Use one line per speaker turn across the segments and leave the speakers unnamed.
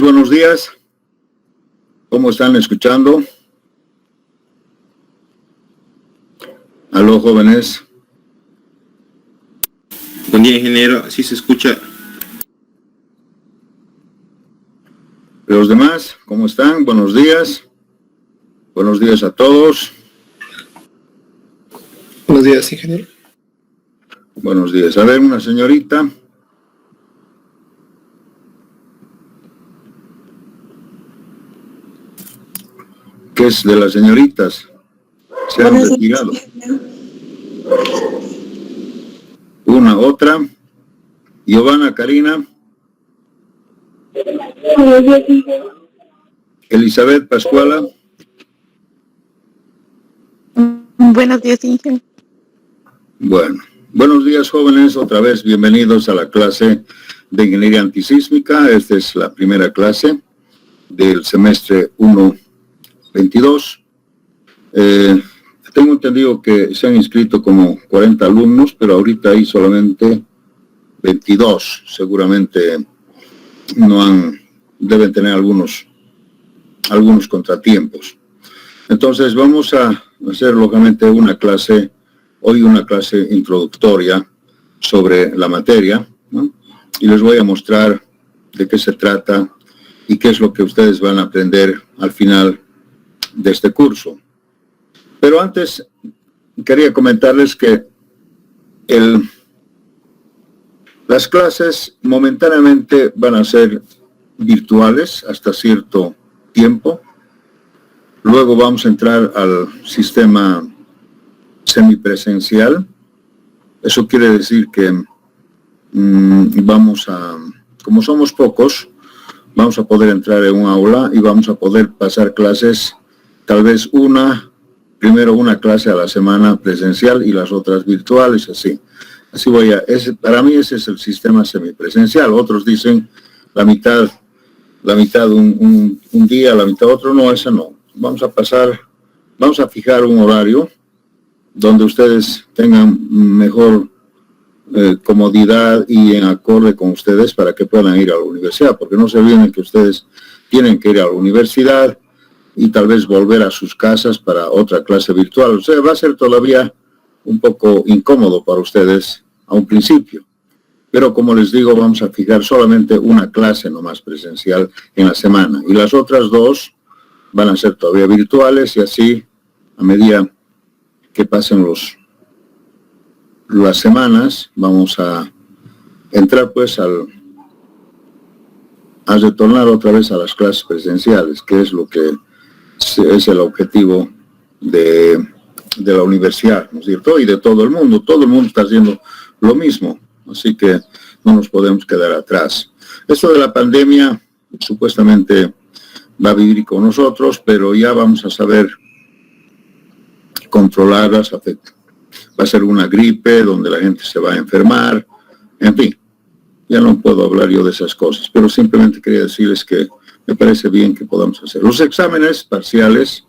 buenos días. ¿Cómo están escuchando? Aló, jóvenes.
Buen día, ingeniero. ¿Sí se escucha?
Los demás, ¿cómo están? Buenos días. Buenos días a todos.
Buenos días, ingeniero.
Buenos días. A ver, una señorita. ¿Qué es de las señoritas? Se han retirado. Una, otra. Giovanna, Karina. Elizabeth Pascuala.
Buenos días, ingeniero.
Bueno, buenos días, jóvenes. Otra vez bienvenidos a la clase de Ingeniería Antisísmica. Esta es la primera clase del semestre 1-22. Tengo entendido que se han inscrito como 40 alumnos, pero ahorita hay solamente 22. Seguramente deben tener algunos contratiempos. Entonces vamos a hacer lógicamente una clase introductoria sobre la materia, ¿no? Y les voy a mostrar de qué se trata y qué es lo que ustedes van a aprender al final de este curso. Pero antes quería comentarles que las clases momentáneamente van a ser virtuales hasta cierto tiempo. Luego vamos a entrar al sistema semipresencial. Eso quiere decir que como somos pocos, vamos a poder entrar en un aula y vamos a poder pasar clases, tal vez primero una clase a la semana presencial y las otras virtuales, así. Para mí ese es el sistema semipresencial. Otros dicen la mitad un día, la mitad otro. No, esa no. Vamos a fijar un horario donde ustedes tengan mejor comodidad y en acorde con ustedes para que puedan ir a la universidad, porque no se olviden que ustedes tienen que ir a la universidad y tal vez volver a sus casas para otra clase virtual. O sea, va a ser todavía un poco incómodo para ustedes a un principio. Pero como les digo, vamos a fijar solamente una clase nomás presencial en la semana. Y las otras dos van a ser todavía virtuales y así, a medida que pasen las semanas, vamos a entrar pues a retornar otra vez a las clases presenciales, que es lo que es el objetivo de la universidad, ¿no es cierto? Y de todo el mundo. Todo el mundo está haciendo lo mismo, así que no nos podemos quedar atrás. Esto de la pandemia supuestamente va a vivir con nosotros, pero ya vamos a saber controlarlas. Va a ser una gripe donde la gente se va a enfermar, en fin. Ya no puedo hablar yo de esas cosas, pero simplemente quería decirles que me parece bien que podamos hacer. Los exámenes parciales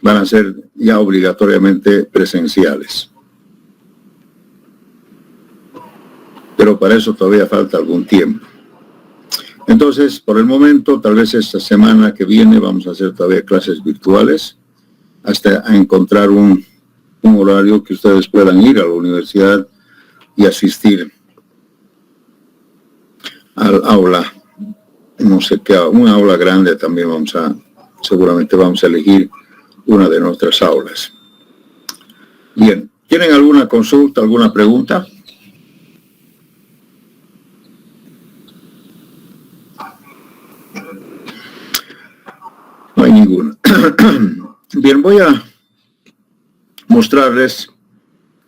van a ser ya obligatoriamente presenciales. Pero para eso todavía falta algún tiempo. Entonces, por el momento, tal vez esta semana que viene vamos a hacer todavía clases virtuales hasta encontrar un horario que ustedes puedan ir a la universidad y asistir al aula, no sé qué, una aula grande también seguramente vamos a elegir una de nuestras aulas. Bien, ¿tienen alguna consulta, alguna pregunta? No hay ninguna. Bien, voy a mostrarles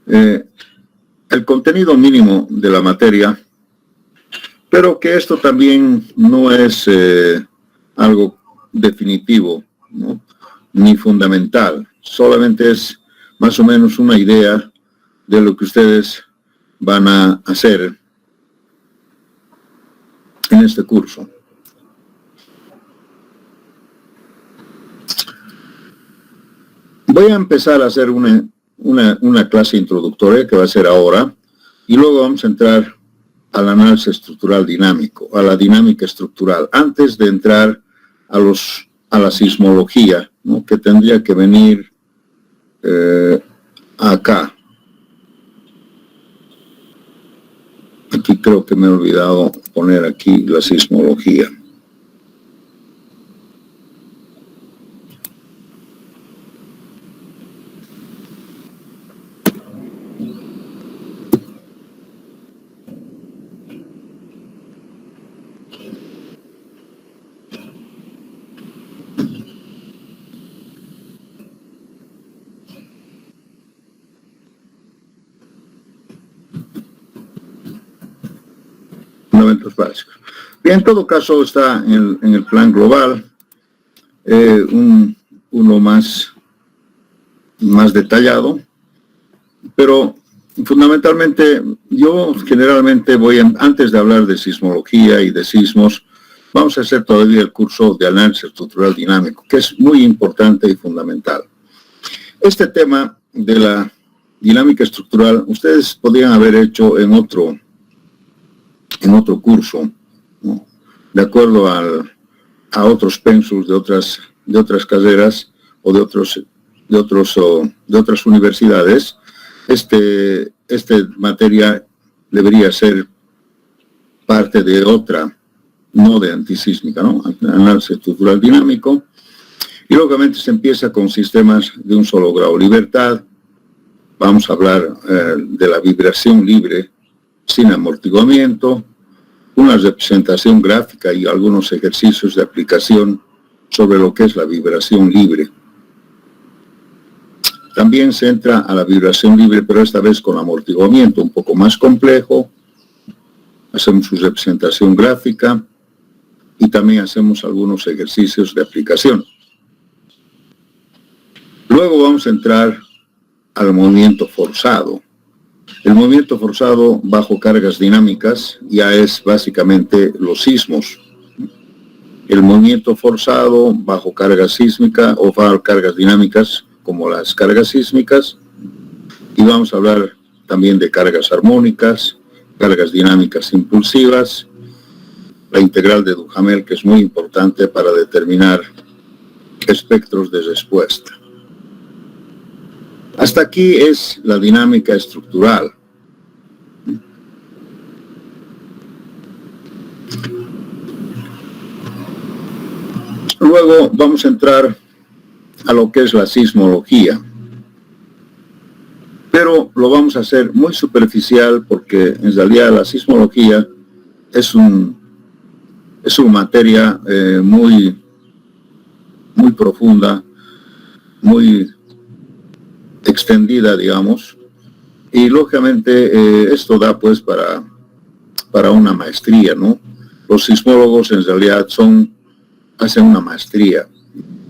el contenido mínimo de la materia, pero que esto también no es algo definitivo, ¿no? Ni fundamental, solamente es más o menos una idea de lo que ustedes van a hacer en este curso. Voy a empezar a hacer una clase introductoria que va a ser ahora, y luego vamos a entrar al análisis estructural dinámico, a la dinámica estructural, antes de entrar a la sismología, ¿no? Que tendría que venir acá. Aquí creo que me he olvidado poner aquí la sismología. Fundamentos básicos. Bien, en todo caso está en el plan global uno más detallado, pero fundamentalmente yo generalmente antes de hablar de sismología y de sismos, vamos a hacer todavía el curso de análisis estructural dinámico, que es muy importante y fundamental. Este tema de la dinámica estructural, ustedes podrían haber hecho en otro curso, ¿no? De acuerdo a otros pensus de otras carreras o de otras universidades. Esta materia debería ser parte de otra, no de antisísmica, ¿no? Análisis estructural dinámico. Y lógicamente se empieza con sistemas de un solo grado. Libertad, vamos a hablar de la vibración libre sin amortiguamiento, una representación gráfica y algunos ejercicios de aplicación sobre lo que es la vibración libre. También se entra a la vibración libre, pero esta vez con amortiguamiento, un poco más complejo. Hacemos su representación gráfica y también hacemos algunos ejercicios de aplicación. Luego vamos a entrar al movimiento forzado. El movimiento forzado bajo cargas dinámicas ya es básicamente los sismos. El movimiento forzado bajo carga sísmica o bajo cargas dinámicas como las cargas sísmicas. Y vamos a hablar también de cargas armónicas, cargas dinámicas impulsivas, la integral de Duhamel, que es muy importante para determinar espectros de respuesta. Hasta aquí es la dinámica estructural. Luego vamos a entrar a lo que es la sismología. Pero lo vamos a hacer muy superficial porque en realidad la sismología es una materia muy profunda, muy extendida, digamos, y lógicamente esto da pues para una maestría, ¿no? Los sismólogos en realidad hacen una maestría.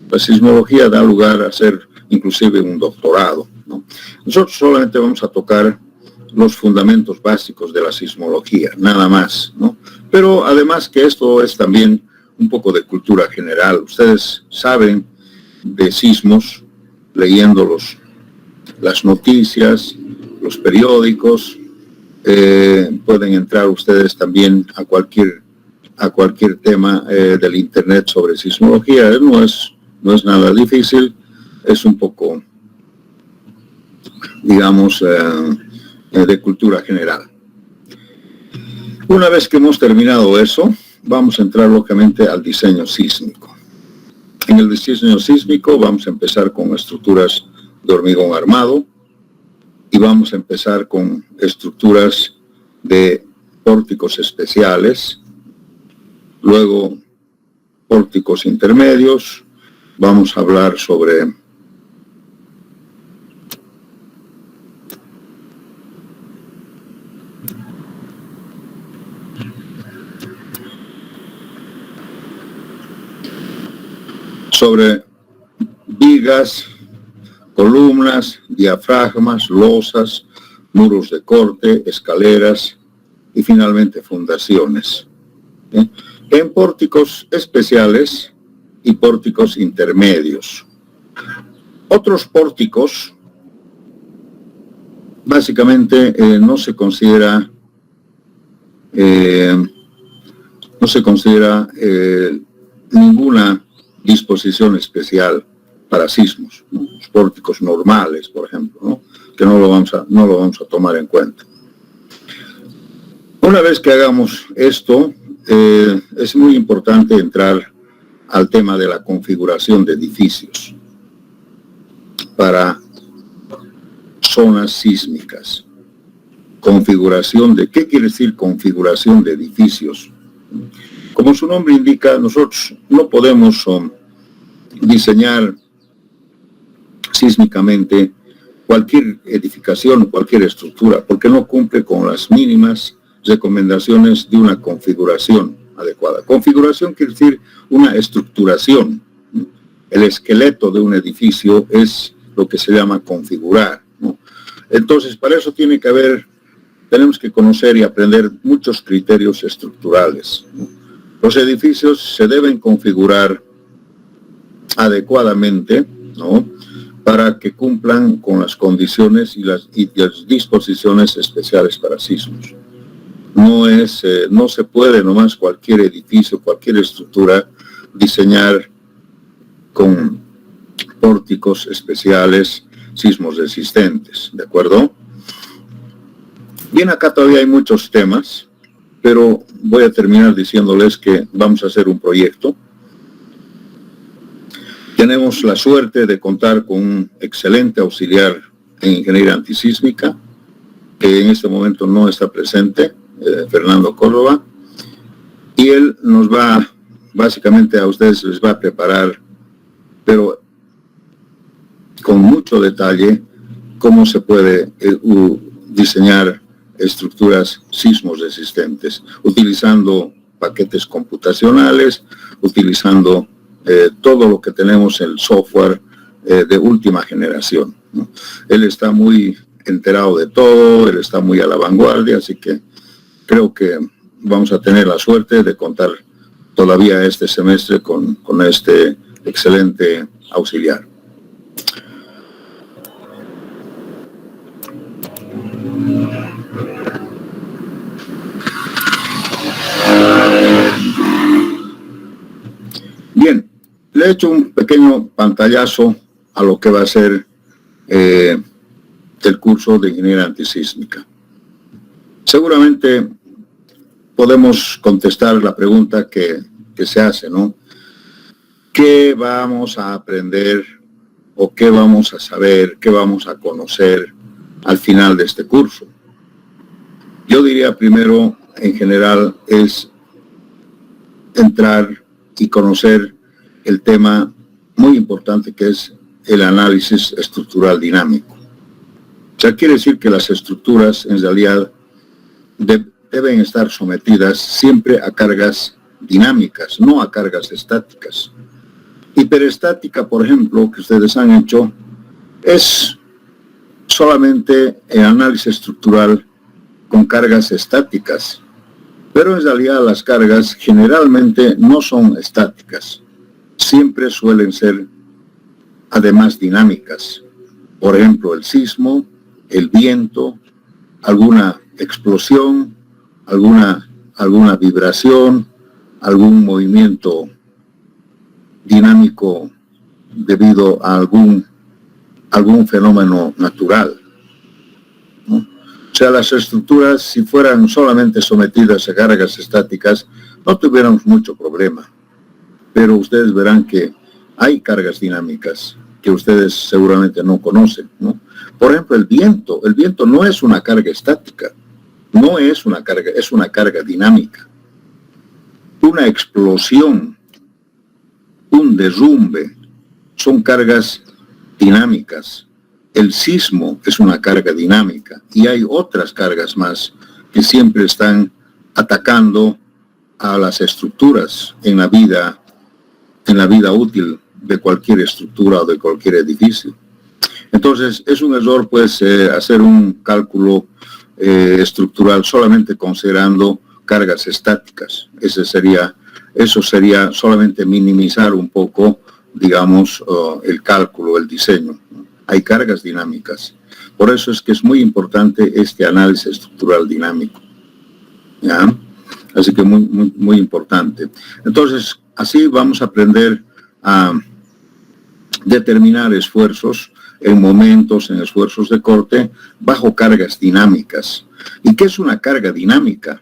La sismología da lugar a hacer inclusive un doctorado, ¿no? Nosotros solamente vamos a tocar los fundamentos básicos de la sismología, nada más, ¿no? Pero además que esto es también un poco de cultura general. Ustedes saben de sismos leyendo las noticias, los periódicos, pueden entrar ustedes también a cualquier tema del internet sobre sismología. No es nada difícil, es un poco, digamos, de cultura general. Una vez que hemos terminado eso, vamos a entrar lógicamente al diseño sísmico. En el diseño sísmico vamos a empezar con estructuras de hormigón armado y vamos a empezar con estructuras de pórticos especiales, luego pórticos intermedios. Vamos a hablar sobre vigas, columnas, diafragmas, losas, muros de corte, escaleras y finalmente fundaciones. En pórticos especiales y pórticos intermedios. Otros pórticos básicamente no se considera no se considera ninguna disposición especial para sismos, ¿no? Los pórticos normales, por ejemplo, ¿no? Que no lo vamos a tomar en cuenta. Una vez que hagamos esto, es muy importante entrar al tema de la configuración de edificios para zonas sísmicas. Configuración de, ¿qué quiere decir configuración de edificios? Como su nombre indica, nosotros no podemos diseñar sísmicamente cualquier edificación, cualquier estructura, porque no cumple con las mínimas recomendaciones de una configuración adecuada. Configuración quiere decir una estructuración. El esqueleto de un edificio es lo que se llama configurar, ¿no? Entonces, para eso tenemos que conocer y aprender muchos criterios estructurales, ¿no? Los edificios se deben configurar adecuadamente, ¿no? Para que cumplan con las condiciones y las disposiciones especiales para sismos. No se puede nomás cualquier edificio, cualquier estructura diseñar con pórticos especiales, sismos resistentes, ¿de acuerdo? Bien, acá todavía hay muchos temas, pero voy a terminar diciéndoles que vamos a hacer un proyecto. Tenemos la suerte de contar con un excelente auxiliar en ingeniería antisísmica, que en este momento no está presente, Fernando Córdoba, y él nos va, básicamente a ustedes les va a preparar, pero con mucho detalle, cómo se puede diseñar estructuras sismos resistentes, utilizando paquetes computacionales, utilizando todo lo que tenemos en el software de última generación, ¿no? Él está muy enterado de todo, él está muy a la vanguardia, así que creo que vamos a tener la suerte de contar todavía este semestre con este excelente auxiliar. Bien, le he hecho un pequeño pantallazo a lo que va a ser el curso de ingeniería antisísmica. Seguramente podemos contestar la pregunta que se hace, ¿no? ¿Qué vamos a aprender o qué vamos a saber, qué vamos a conocer al final de este curso? Yo diría primero, en general, es entrar y conocer el tema muy importante que es el análisis estructural dinámico. O sea, quiere decir que las estructuras en realidad deben estar sometidas siempre a cargas dinámicas, no a cargas estáticas. Hiperestática, por ejemplo, que ustedes han hecho, es solamente el análisis estructural con cargas estáticas, pero en realidad las cargas generalmente no son estáticas, siempre suelen ser además dinámicas. Por ejemplo, el sismo, el viento, alguna explosión, alguna vibración, algún movimiento dinámico debido a algún fenómeno natural, ¿no? O sea, las estructuras, si fueran solamente sometidas a cargas estáticas, no tuviéramos mucho problema. Pero ustedes verán que hay cargas dinámicas que ustedes seguramente no conocen, ¿no? Por ejemplo, el viento no es una carga estática, no es una carga, es una carga dinámica. Una explosión, un derrumbe, son cargas dinámicas. El sismo es una carga dinámica y hay otras cargas más que siempre están atacando a las estructuras en la vida útil de cualquier estructura o de cualquier edificio. Entonces, es un error, pues, hacer un cálculo estructural solamente considerando cargas estáticas. Eso sería solamente minimizar un poco, digamos, el cálculo, el diseño. Hay cargas dinámicas. Por eso es que es muy importante este análisis estructural dinámico. ¿ya? Así que muy importante. Entonces, así vamos a aprender a determinar esfuerzos en momentos, en esfuerzos de corte, bajo cargas dinámicas. ¿Y qué es una carga dinámica?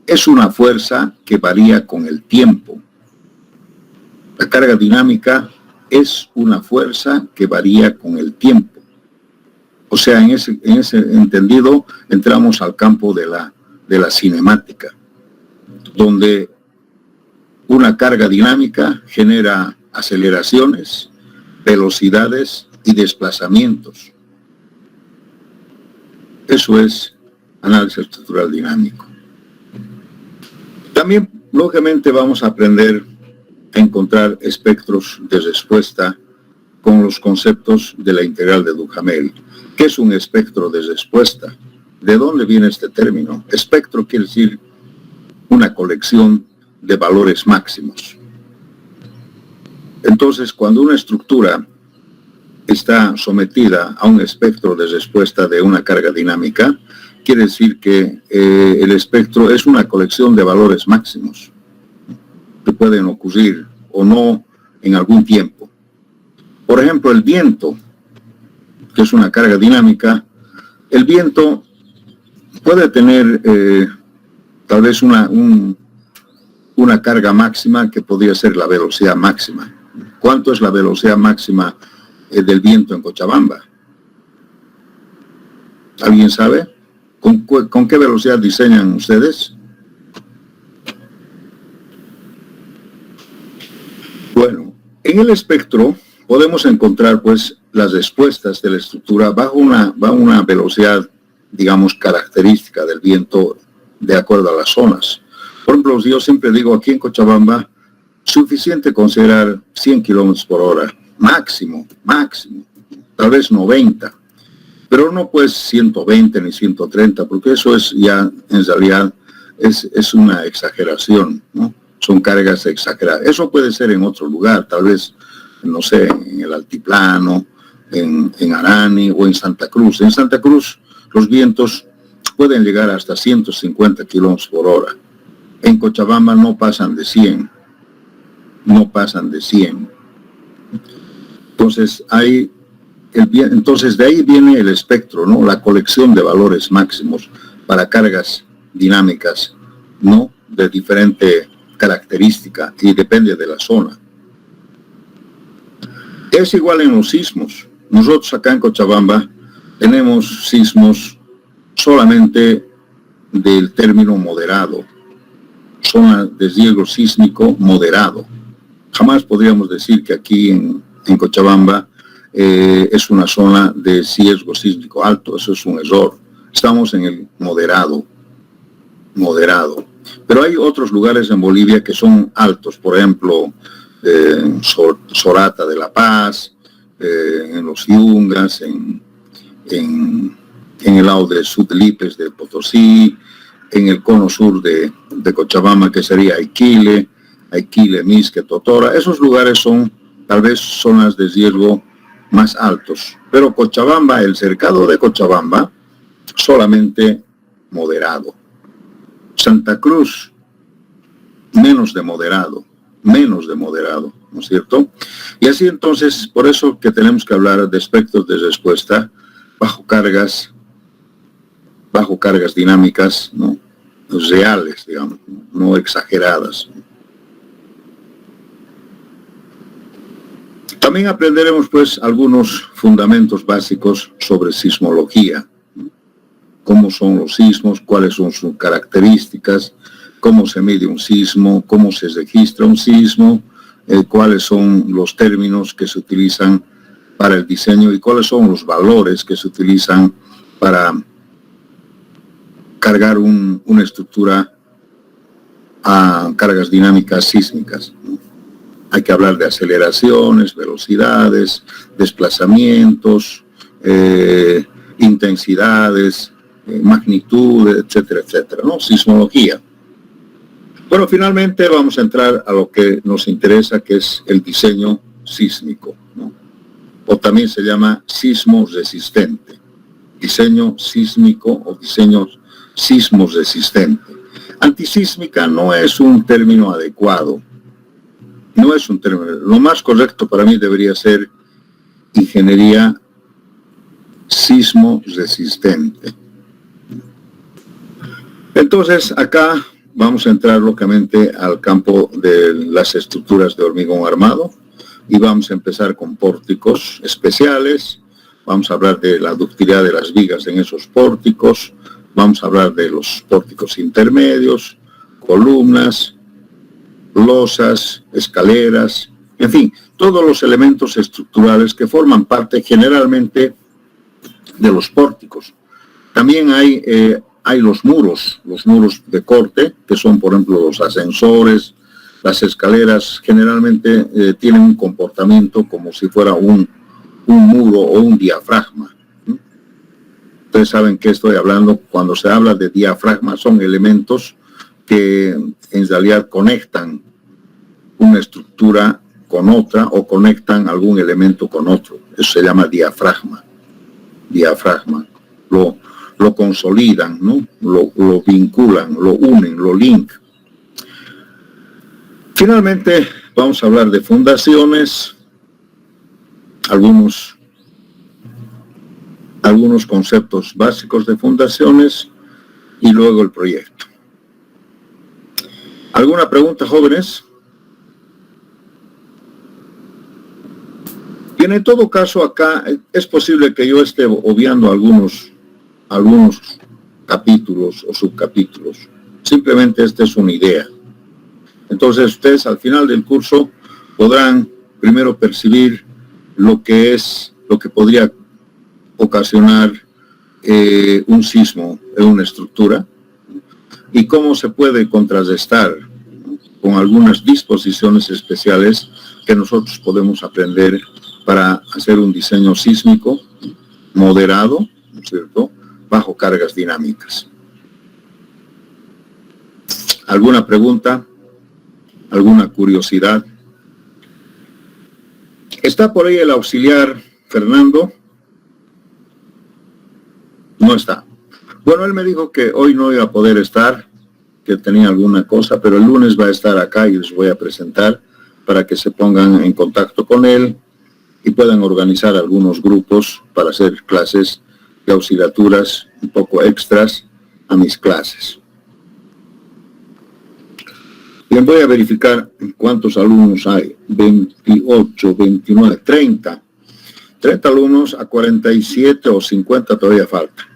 Es una fuerza que varía con el tiempo. La carga dinámica es una fuerza que varía con el tiempo. O sea, en ese entendido, entramos al campo de la cinemática, donde una carga dinámica genera aceleraciones, velocidades y desplazamientos. Eso es análisis estructural dinámico. También, lógicamente, vamos a aprender a encontrar espectros de respuesta con los conceptos de la integral de Duhamel. ¿Qué es un espectro de respuesta? ¿De dónde viene este término? Espectro quiere decir una colección de valores máximos. Entonces, cuando una estructura está sometida a un espectro de respuesta de una carga dinámica, quiere decir que el espectro es una colección de valores máximos que pueden ocurrir o no en algún tiempo. Por ejemplo, el viento, que es una carga dinámica, el viento puede tener tal vez una carga máxima que podría ser la velocidad máxima. ¿Cuánto es la velocidad máxima del viento en Cochabamba? ¿Alguien sabe? ¿Con qué velocidad diseñan ustedes? Bueno, en el espectro podemos encontrar pues las respuestas de la estructura bajo una velocidad, digamos, característica del viento de acuerdo a las zonas. Por ejemplo, yo siempre digo aquí en Cochabamba, suficiente considerar 100 kilómetros por hora, máximo, tal vez 90, pero no pues 120 ni 130, porque eso es ya, en realidad, es una exageración, ¿no? Son cargas exageradas. Eso puede ser en otro lugar, tal vez, no sé, en el altiplano, en Arani o en Santa Cruz. En Santa Cruz los vientos pueden llegar hasta 150 kilómetros por hora. En Cochabamba no pasan de 100. Entonces de ahí viene el espectro, ¿no? La colección de valores máximos para cargas dinámicas, ¿no? De diferente característica y depende de la zona. Es igual en los sismos. Nosotros acá en Cochabamba tenemos sismos solamente del término moderado, zona de riesgo sísmico moderado. Jamás podríamos decir que aquí en Cochabamba es una zona de riesgo sísmico alto. Eso es un error. Estamos en el moderado. Pero hay otros lugares en Bolivia que son altos, por ejemplo, Sorata de La Paz, en los Yungas, en el lado de Sutlipes de Potosí, en el cono sur de Cochabamba, que sería Aiquile, Misque, Totora. Esos lugares son tal vez zonas de riesgo más altos. Pero Cochabamba, el cercado de Cochabamba, solamente moderado. Santa Cruz, menos de moderado, ¿no es cierto? Y así entonces, por eso que tenemos que hablar de aspectos de respuesta bajo cargas dinámicas, ¿no? Reales, digamos, no exageradas. También aprenderemos pues algunos fundamentos básicos sobre sismología. Cómo son los sismos, cuáles son sus características, cómo se mide un sismo, cómo se registra un sismo, cuáles son los términos que se utilizan para el diseño y cuáles son los valores que se utilizan para cargar una estructura a cargas dinámicas sísmicas. Hay que hablar de aceleraciones, velocidades, desplazamientos, intensidades, magnitud, etcétera, etcétera, ¿no? Sismología. Bueno, finalmente vamos a entrar a lo que nos interesa, que es el diseño sísmico, ¿no? O también se llama sismo resistente. Diseño sísmico o diseño sismo resistente. Antisísmica no es un término adecuado. No es un término. Lo más correcto para mí debería ser ingeniería sismo resistente. Entonces, acá vamos a entrar locamente al campo de las estructuras de hormigón armado y vamos a empezar con pórticos especiales. Vamos a hablar de la ductilidad de las vigas en esos pórticos. Vamos a hablar de los pórticos intermedios, columnas, losas, escaleras, en fin, todos los elementos estructurales que forman parte generalmente de los pórticos. También hay los muros de corte, que son, por ejemplo, los ascensores, las escaleras, generalmente tienen un comportamiento como si fuera un muro o un diafragma. Ustedes saben que estoy hablando, cuando se habla de diafragma, son elementos que en realidad conectan una estructura con otra o conectan algún elemento con otro. Eso se llama diafragma. Lo consolidan, ¿no? Lo vinculan, lo unen, lo linkan. Finalmente, vamos a hablar de fundaciones, algunos conceptos básicos de fundaciones y luego el proyecto. ¿Alguna pregunta, jóvenes? Bien, en todo caso, acá es posible que yo esté obviando algunos capítulos o subcapítulos. Simplemente esta es una idea. Entonces, ustedes al final del curso podrán primero percibir lo que podría ocasionar un sismo en una estructura y cómo se puede contrarrestar con algunas disposiciones especiales que nosotros podemos aprender para hacer un diseño sísmico moderado, ¿no es cierto?, bajo cargas dinámicas. ¿Alguna pregunta? ¿Alguna curiosidad? ¿Está por ahí el auxiliar Fernando? No está. Bueno, él me dijo que hoy no iba a poder estar, que tenía alguna cosa, pero el lunes va a estar acá y les voy a presentar para que se pongan en contacto con él y puedan organizar algunos grupos para hacer clases de auxiliaturas un poco extras a mis clases. Bien, voy a verificar cuántos alumnos hay. 28, 29, 30. 30 alumnos, a 47 o 50 todavía falta.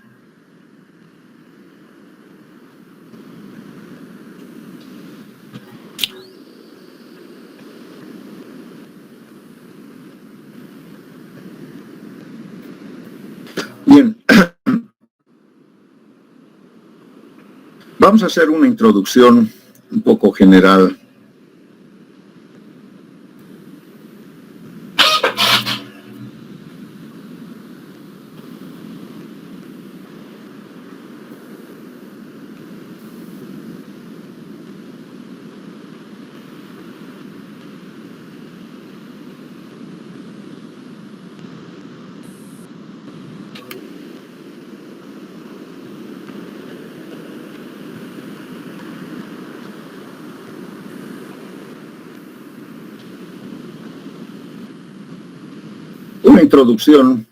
Bien. Vamos a hacer una introducción un poco general. Una introducción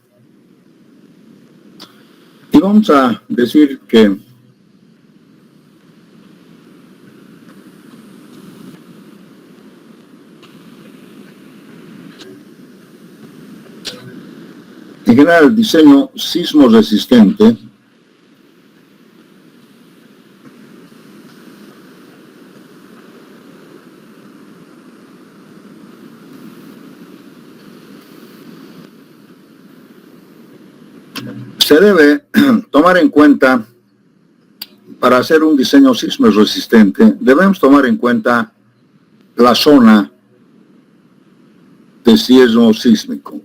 y vamos a decir que en general el diseño sismo resistente se debe tomar en cuenta, para hacer un diseño sismo resistente, debemos tomar en cuenta la zona de sismo sísmico.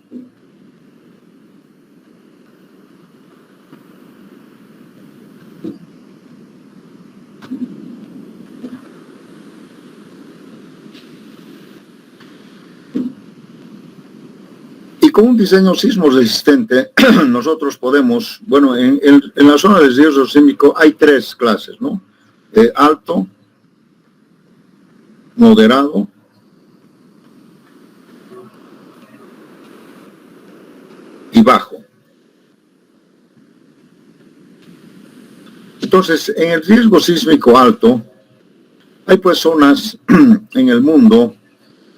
Y con un diseño sismo resistente, nosotros podemos, bueno, en la zona de riesgo sísmico hay 3 clases, ¿no? Alto, moderado y bajo. Entonces, en el riesgo sísmico alto, hay pues zonas en el mundo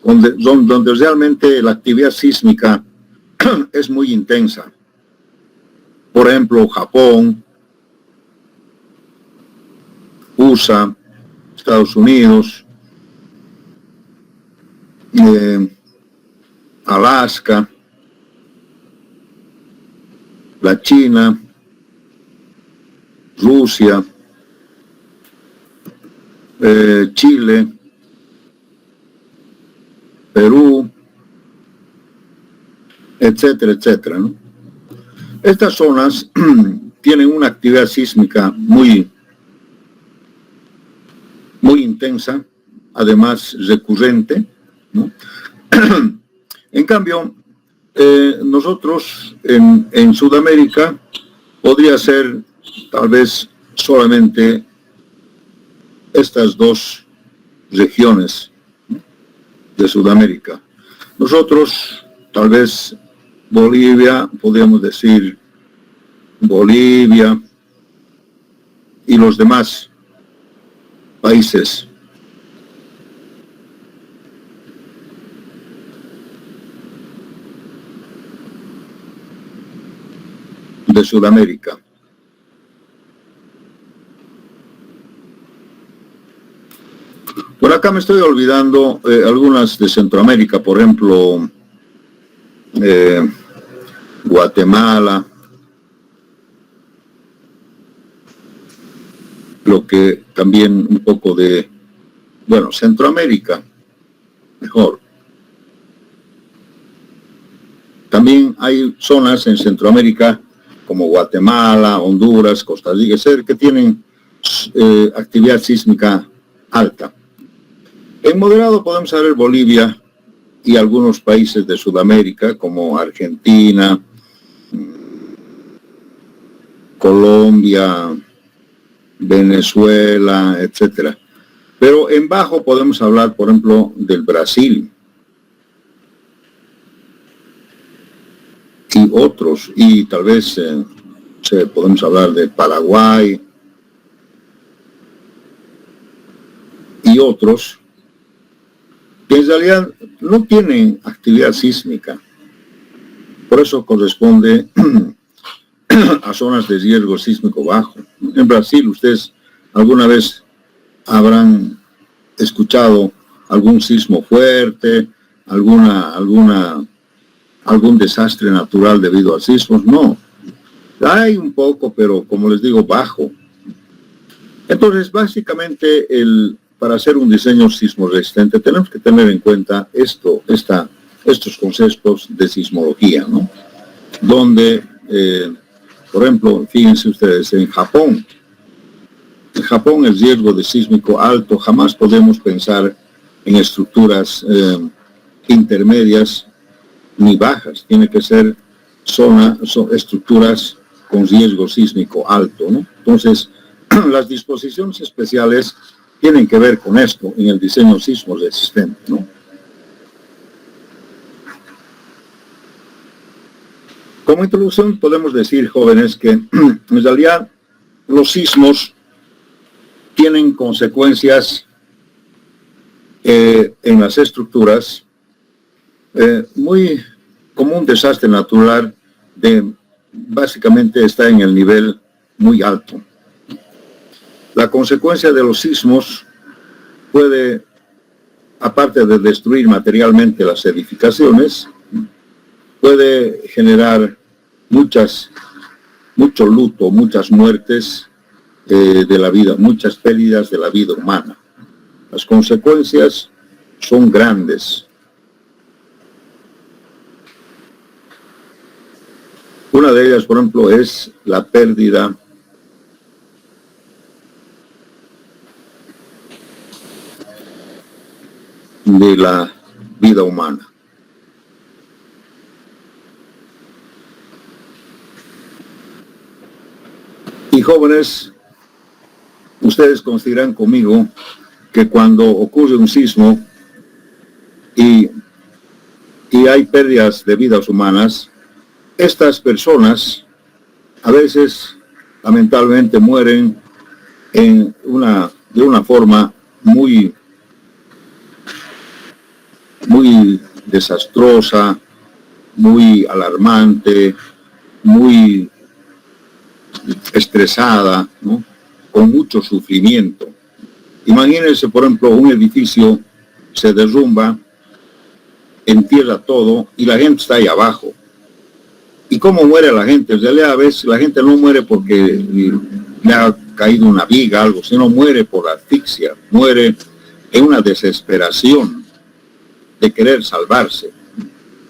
donde realmente la actividad sísmica es muy intensa. Por ejemplo, Japón, USA, Estados Unidos, Alaska, la China, Rusia, Chile, Perú, etcétera, etcétera, ¿no? Estas zonas tienen una actividad sísmica muy intensa, además recurrente, ¿no? En cambio, nosotros en Sudamérica podría ser tal vez solamente estas 2 regiones de Sudamérica. Nosotros, tal vez Bolivia, podríamos decir Bolivia y los demás países. De Sudamérica. Por acá me estoy olvidando algunas de Centroamérica, por ejemplo, Guatemala, lo que también un poco de, bueno, Centroamérica, mejor. También hay zonas en Centroamérica como Guatemala, Honduras, Costa Rica, que tienen actividad sísmica alta. En moderado podemos ver Bolivia y algunos países de Sudamérica como Argentina, Colombia, Venezuela, etcétera. Pero en bajo podemos hablar, por ejemplo, del Brasil y otros, y tal vez podemos hablar de Paraguay y otros, que en realidad no tienen actividad sísmica. Por eso corresponde a zonas de riesgo sísmico bajo. En Brasil, ustedes alguna vez habrán escuchado algún sismo fuerte, algún desastre natural debido a sismos. No, hay un poco, pero como les digo, bajo. Entonces, básicamente, para hacer un diseño sismo resistente tenemos que tener en cuenta estos conceptos de sismología, ¿no? Donde, por ejemplo, fíjense ustedes, en Japón el riesgo de sísmico alto, jamás podemos pensar en estructuras intermedias ni bajas, tiene que ser son estructuras con riesgo sísmico alto, ¿no? Entonces, las disposiciones especiales tienen que ver con esto en el diseño sismo resistente, ¿no? Como introducción podemos decir, jóvenes, que en realidad los sismos tienen consecuencias en las estructuras muy como un desastre natural básicamente está en el nivel muy alto. La consecuencia de los sismos puede, aparte de destruir materialmente las edificaciones, puede generar mucho luto, muchas muertes de la vida, muchas pérdidas de la vida humana. Las consecuencias son grandes. Una de ellas, por ejemplo, es la pérdida de la vida humana. jóvenes, ustedes consideran conmigo que cuando ocurre un sismo y hay pérdidas de vidas humanas, estas personas a veces lamentablemente mueren de una forma muy desastrosa, muy alarmante, muy estresada, ¿no? Con mucho sufrimiento. Imagínense, por ejemplo, un edificio se derrumba, entierra todo y la gente está ahí abajo. ¿Y cómo muere la gente? En realidad, a veces la gente no muere porque le ha caído una viga, algo, sino muere por asfixia, muere en una desesperación de querer salvarse.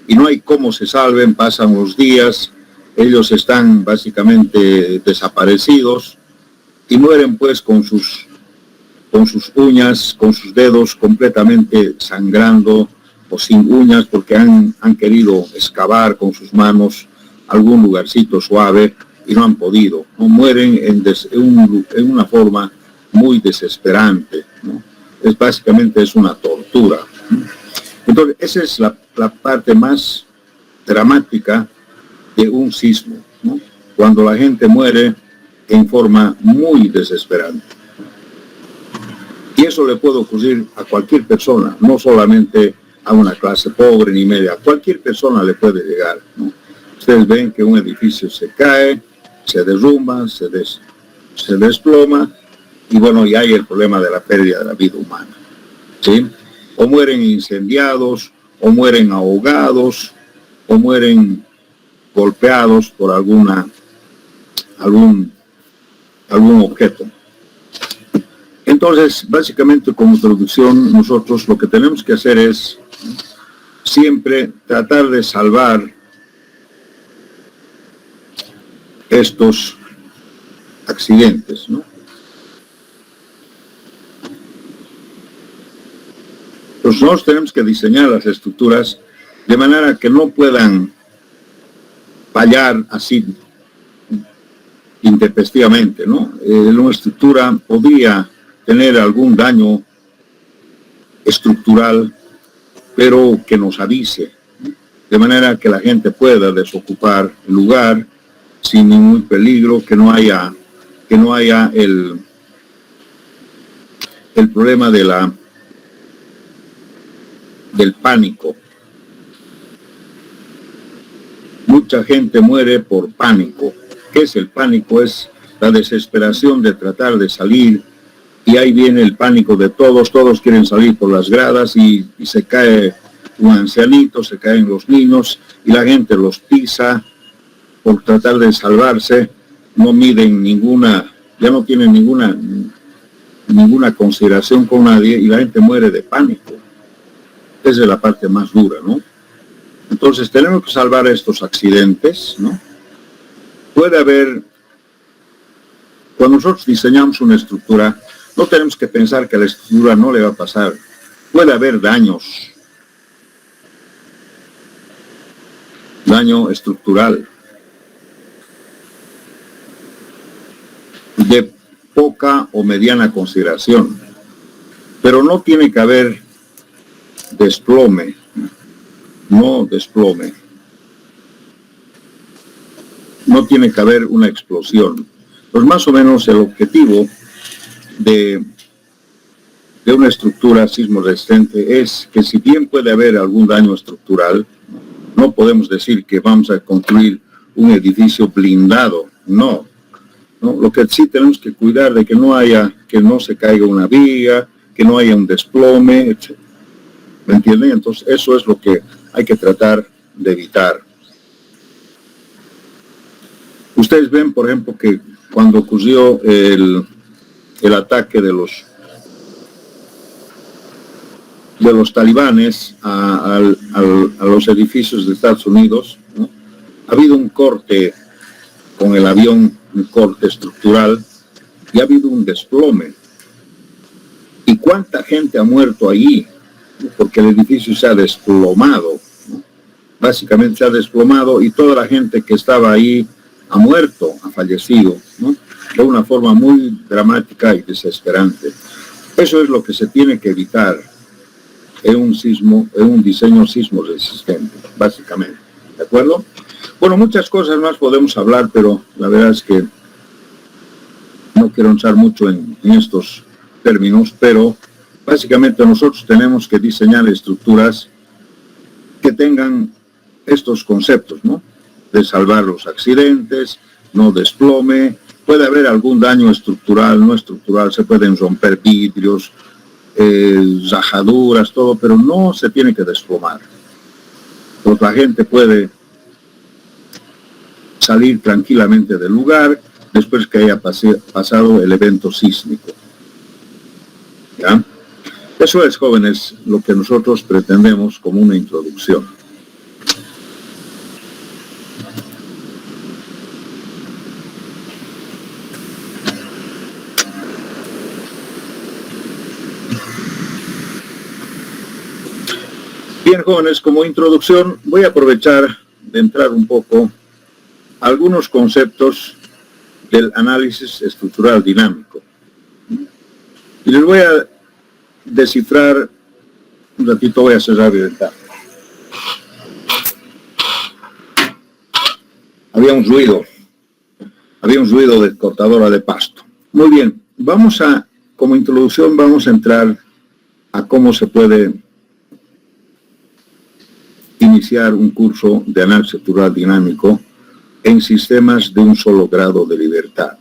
Y no hay cómo se salven, pasan los días, ellos están básicamente desaparecidos y mueren pues con sus uñas, con sus dedos completamente sangrando o sin uñas porque han querido excavar con sus manos algún lugarcito suave y no han podido, ¿no? Mueren en una forma muy desesperante, ¿no? Básicamente es una tortura, ¿no? Entonces, esa es la parte más dramática de un sismo, ¿no? Cuando la gente muere en forma muy desesperante. Y eso le puede ocurrir a cualquier persona, no solamente a una clase pobre ni media, a cualquier persona le puede llegar, ¿no? Ustedes ven que un edificio se cae, se derrumba, se desploma, y bueno, y hay el problema de la pérdida de la vida humana, ¿sí? O mueren incendiados, o mueren ahogados, o mueren golpeados por algún objeto. Entonces, básicamente como introducción, nosotros lo que tenemos que hacer es siempre tratar de salvar estos accidentes, ¿no? Pues nosotros tenemos que diseñar las estructuras de manera que no puedan fallar así intempestivamente, ¿no? Una estructura podría tener algún daño estructural, pero que nos avise, ¿no? De manera que la gente pueda desocupar el lugar sin ningún peligro, que no haya el problema del pánico. Mucha gente muere por pánico. ¿Qué es el pánico? Es la desesperación de tratar de salir, y ahí viene el pánico de todos quieren salir por las gradas y se cae un ancianito, se caen los niños y la gente los pisa por tratar de salvarse, no miden ya no tienen ninguna consideración con nadie y la gente muere de pánico. Esa es la parte más dura, ¿no? Entonces tenemos que salvar estos accidentes, ¿no? Puede haber, cuando nosotros diseñamos una estructura, no tenemos que pensar que a la estructura no le va a pasar. Puede haber daño estructural de poca o mediana consideración, pero no tiene que haber desplome, no tiene que haber una explosión. Pues más o menos el objetivo de una estructura sismo resistente es que, si bien puede haber algún daño estructural, no podemos decir que vamos a construir un edificio blindado, no. Lo que sí tenemos que cuidar de que no se caiga una viga, que no haya un desplome, etc. ¿Me entienden? Entonces eso es lo que hay que tratar de evitar. Ustedes ven, por ejemplo, que cuando ocurrió el ataque de los talibanes a los edificios de Estados Unidos, ¿no? Ha habido un corte con el avión, un corte estructural, y ha habido un desplome. ¿Y cuánta gente ha muerto allí? Porque el edificio se ha desplomado, ¿no? Básicamente se ha desplomado y toda la gente que estaba ahí ha muerto, ha fallecido, ¿no? de una forma muy dramática y desesperante. Eso es lo que se tiene que evitar en un diseño sismo resistente, básicamente. ¿De acuerdo? Bueno, muchas cosas más podemos hablar, pero la verdad es que no quiero entrar mucho en estos términos, pero básicamente nosotros tenemos que diseñar estructuras que tengan estos conceptos, ¿no? De salvar los accidentes, no desplome, puede haber algún daño estructural, no estructural, se pueden romper vidrios, rajaduras, todo, pero no se tiene que desplomar. Pues la gente puede salir tranquilamente del lugar después que haya pasado el evento sísmico. ¿Ya? Eso es, jóvenes, lo que nosotros pretendemos como una introducción. Bien, jóvenes, como introducción voy a aprovechar de entrar un poco a algunos conceptos del análisis estructural dinámico. Y les voy a descifrar, un ratito voy a cerrar mi ventana. Había un ruido de cortadora de pasto. Muy bien, como introducción vamos a entrar a cómo se puede iniciar un curso de análisis estructural dinámico en sistemas de un solo grado de libertad.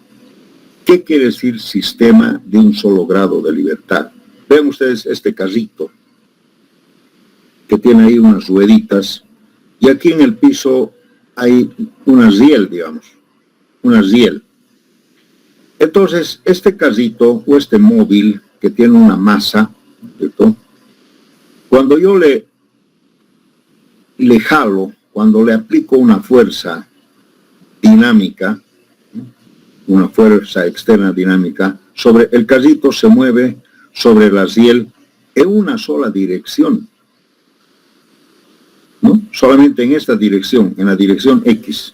¿Qué quiere decir sistema de un solo grado de libertad? Vean ustedes este carrito que tiene ahí unas rueditas y aquí en el piso hay una riel, digamos, una riel. Entonces, este carrito o este móvil que tiene una masa, ¿cierto? Cuando yo le jalo, cuando le aplico una fuerza dinámica, una fuerza externa dinámica, sobre el carrito se mueve sobre la riel en una sola dirección, ¿no? Solamente en esta dirección, en la dirección X.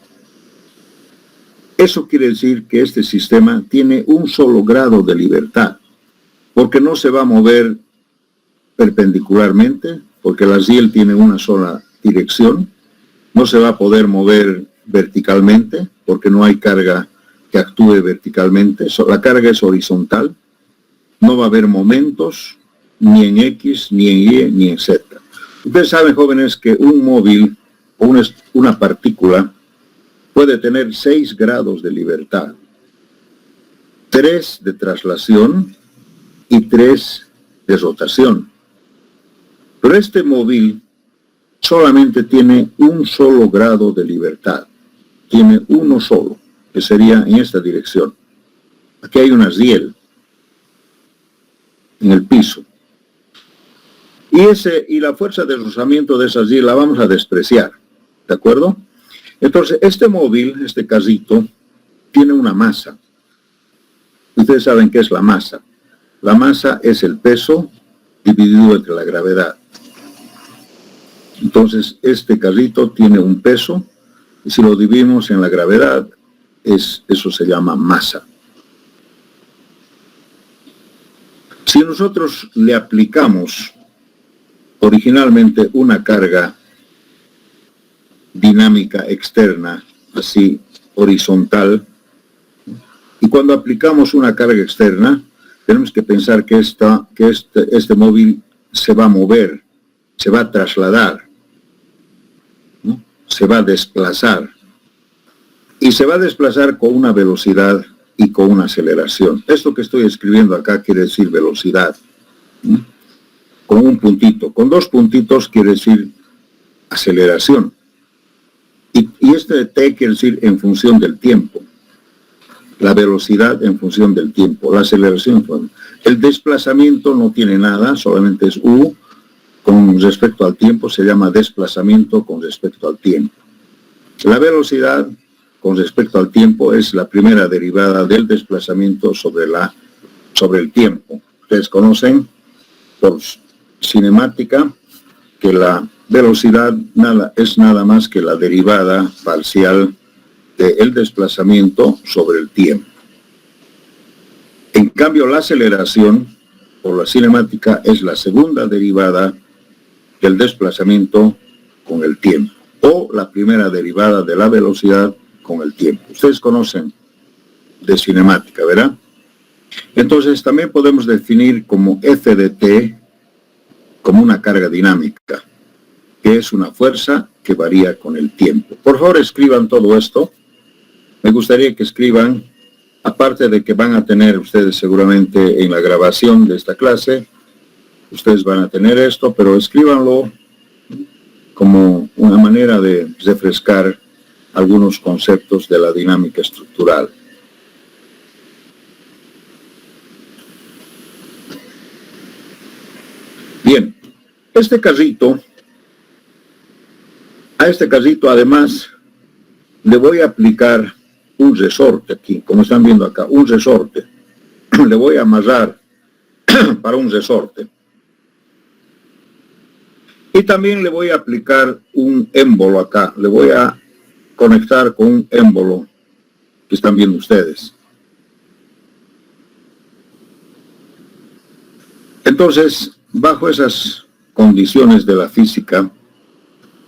Eso quiere decir que este sistema tiene un solo grado de libertad, porque no se va a mover perpendicularmente, porque la riel tiene una sola dirección, no se va a poder mover verticalmente, porque no hay carga que actúe verticalmente, la carga es horizontal, no va a haber momentos, ni en X, ni en Y, ni en Z. Ustedes saben, jóvenes, que un móvil o una partícula puede tener 6 grados de libertad, 3 de traslación y 3 de rotación. Pero este móvil solamente tiene un solo grado de libertad, tiene uno solo, que sería en esta dirección. Aquí hay una riel en el piso. Y la fuerza de rozamiento de esa riel la vamos a despreciar, ¿de acuerdo? Entonces, este móvil, este carrito, tiene una masa. Ustedes saben qué es la masa. La masa es el peso dividido entre la gravedad. Entonces, este carrito tiene un peso, y si lo dividimos en la gravedad, eso se llama masa. Si nosotros le aplicamos originalmente una carga dinámica externa, así horizontal, y cuando aplicamos una carga externa, tenemos que pensar que este móvil se va a mover, se va a trasladar, ¿no? Se va a desplazar, y se va a desplazar con una velocidad y con una aceleración. Esto que estoy escribiendo acá quiere decir velocidad, ¿no? Con un puntito, con 2 puntitos quiere decir aceleración. Y este T quiere decir en función del tiempo. La velocidad en función del tiempo, la aceleración. El desplazamiento no tiene nada, solamente es U. Con respecto al tiempo se llama desplazamiento con respecto al tiempo. La velocidad con respecto al tiempo es la primera derivada del desplazamiento sobre el tiempo. Ustedes conocen por cinemática que la velocidad es nada más que la derivada parcial del desplazamiento sobre el tiempo. cambio, la aceleración por la cinemática es la segunda derivada del desplazamiento con el tiempo, o la primera derivada de la velocidad con el tiempo. Ustedes conocen de cinemática, ¿verdad? Entonces también podemos definir como F de t como una carga dinámica, que es una fuerza que varía con el tiempo. Por favor, escriban todo esto. Me gustaría que escriban, aparte de que van a tener ustedes seguramente en la grabación de esta clase, ustedes van a tener esto, pero escríbanlo como una manera de refrescar algunos conceptos de la dinámica estructural. Bien, a este carrito además le voy a aplicar un resorte aquí, como están viendo acá, un resorte. Le voy a amarrar para un resorte. Y también le voy a aplicar un émbolo acá. Le voy a conectar con un émbolo que están viendo ustedes. Entonces, bajo esas condiciones de la física,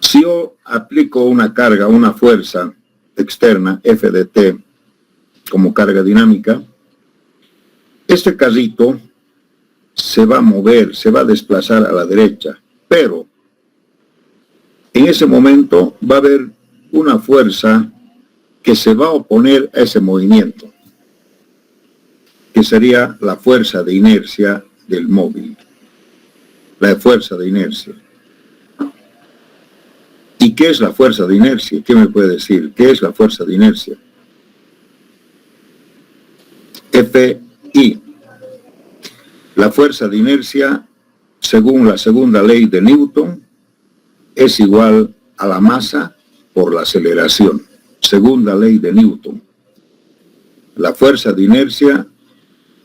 si yo aplico una carga, una fuerza externa, F de t, como carga dinámica, este carrito se va a mover, se va a desplazar a la derecha, pero en ese momento va a haber una fuerza que se va a oponer a ese movimiento, que sería la fuerza de inercia del móvil, la fuerza de inercia. ¿Y qué es la fuerza de inercia? ¿Qué me puede decir? ¿Qué es la fuerza de inercia? Fi. La fuerza de inercia, según la segunda ley de Newton, es igual a la masa por la aceleración. Segunda ley de Newton. La fuerza de inercia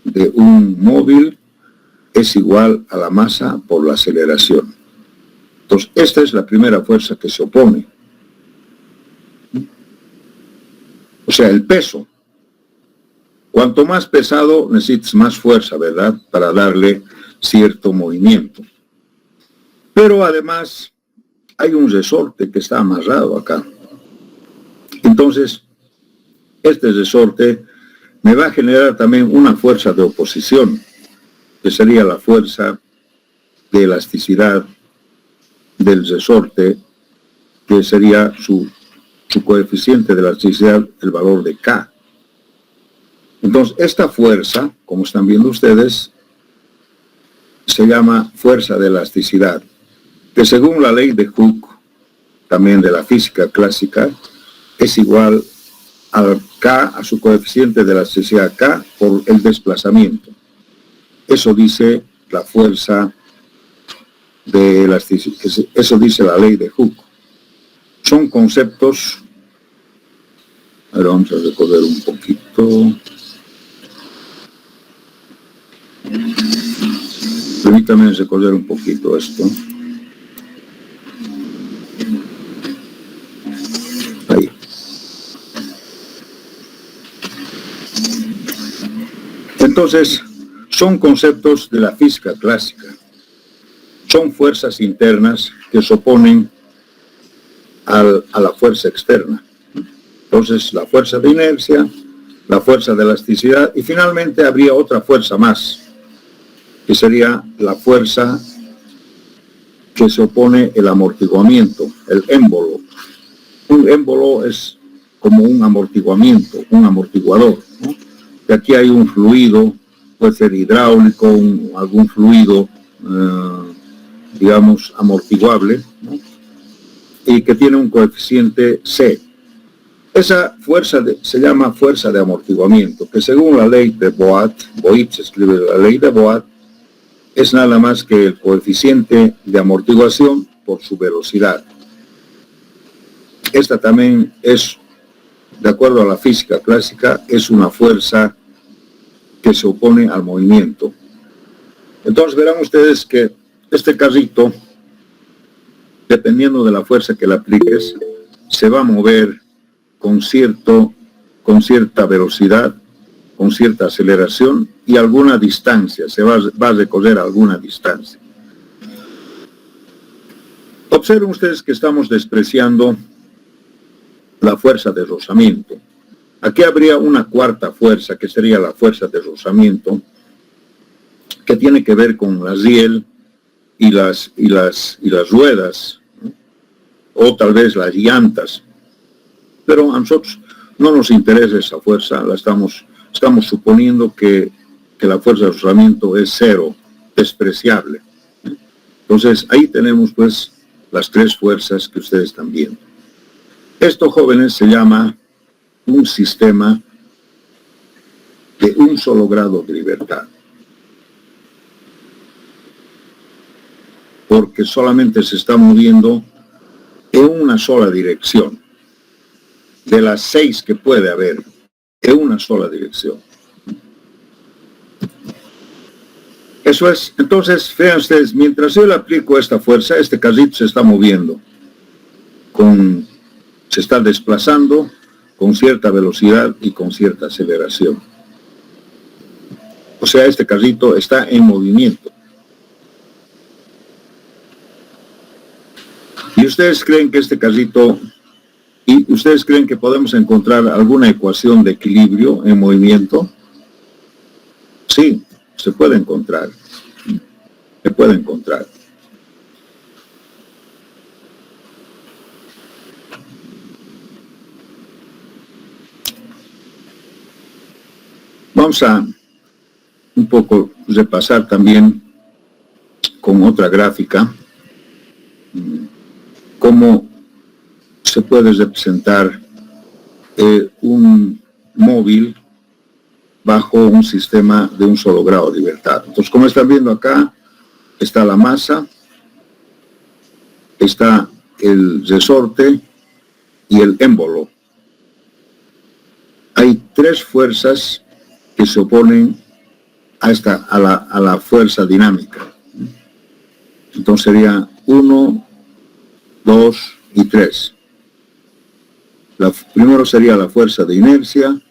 de un móvil es igual a la masa por la aceleración. Entonces, esta es la primera fuerza que se opone. O sea, el peso. Cuanto más pesado, necesitas más fuerza, ¿verdad? Para darle cierto movimiento. Pero además, hay un resorte que está amarrado acá. Entonces, este resorte me va a generar también una fuerza de oposición, que sería la fuerza de elasticidad del resorte, que sería su coeficiente de elasticidad, el valor de K. Entonces, esta fuerza, como están viendo ustedes, se llama fuerza de elasticidad, que según la ley de Hooke, también de la física clásica, es igual a K, a su coeficiente de elasticidad K, por el desplazamiento. Eso dice la fuerza de elasticidad, eso dice la ley de Hooke. Son conceptos. Ahora vamos a recordar un poquito. Permítame recordar un poquito esto. Ahí. Entonces, son conceptos de la física clásica. Son fuerzas internas que se oponen a la fuerza externa. Entonces, la fuerza de inercia, la fuerza de elasticidad, y finalmente habría otra fuerza más, que sería la fuerza que se opone el amortiguamiento, el émbolo. Un émbolo es como un amortiguamiento, un amortiguador, ¿no? Y aquí hay un fluido, puede ser hidráulico, algún fluido, digamos, amortiguable, ¿no? Y que tiene un coeficiente C. Esa fuerza se llama fuerza de amortiguamiento, que según la ley de Boat se escribe la ley de Boat, es nada más que el coeficiente de amortiguación por su velocidad. Esta también es, de acuerdo a la física clásica, es una fuerza que se opone al movimiento. Entonces verán ustedes que este carrito, dependiendo de la fuerza que le apliques, se va a mover con cierta velocidad con cierta aceleración y alguna distancia, se va a recorrer alguna distancia. Observen ustedes que estamos despreciando la fuerza de rozamiento. Aquí habría una cuarta fuerza, que sería la fuerza de rozamiento, que tiene que ver con la riel y las ruedas, ¿no? O tal vez las llantas. Pero a nosotros no nos interesa esa fuerza, estamos suponiendo que la fuerza de rozamiento es cero, despreciable. Entonces, ahí tenemos pues las tres fuerzas que ustedes están viendo. Esto, jóvenes, se llama un sistema de un solo grado de libertad. Porque solamente se está moviendo en una sola dirección. De las 6 que puede haber, en una sola dirección. Eso es. Entonces, vean ustedes, mientras yo le aplico esta fuerza, este carrito se está moviendo, se está desplazando con cierta velocidad y con cierta aceleración. O sea, este carrito está en movimiento. ¿Y ustedes creen que este carrito, y ustedes creen que podemos encontrar alguna ecuación de equilibrio en movimiento? Sí, se puede encontrar. Se puede encontrar. Vamos a un poco repasar también con otra gráfica cómo se puede representar un móvil bajo un sistema de un solo grado de libertad. Entonces, como están viendo acá, está la masa, está el resorte y el émbolo. Hay tres fuerzas que se oponen a la fuerza dinámica. Entonces sería 1, 2 y 3. Primero sería la fuerza de inercia,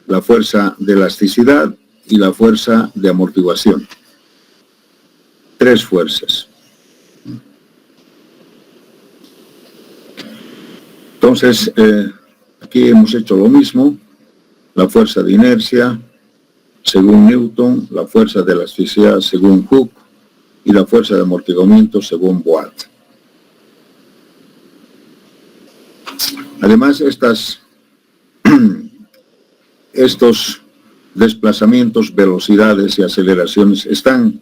la fuerza de elasticidad y la fuerza de amortiguación. Tres fuerzas. Entonces, aquí hemos hecho lo mismo. La fuerza de inercia, según Newton, la fuerza de elasticidad, según Hooke, y la fuerza de amortiguamiento, según Watt. Además, estos desplazamientos, velocidades y aceleraciones están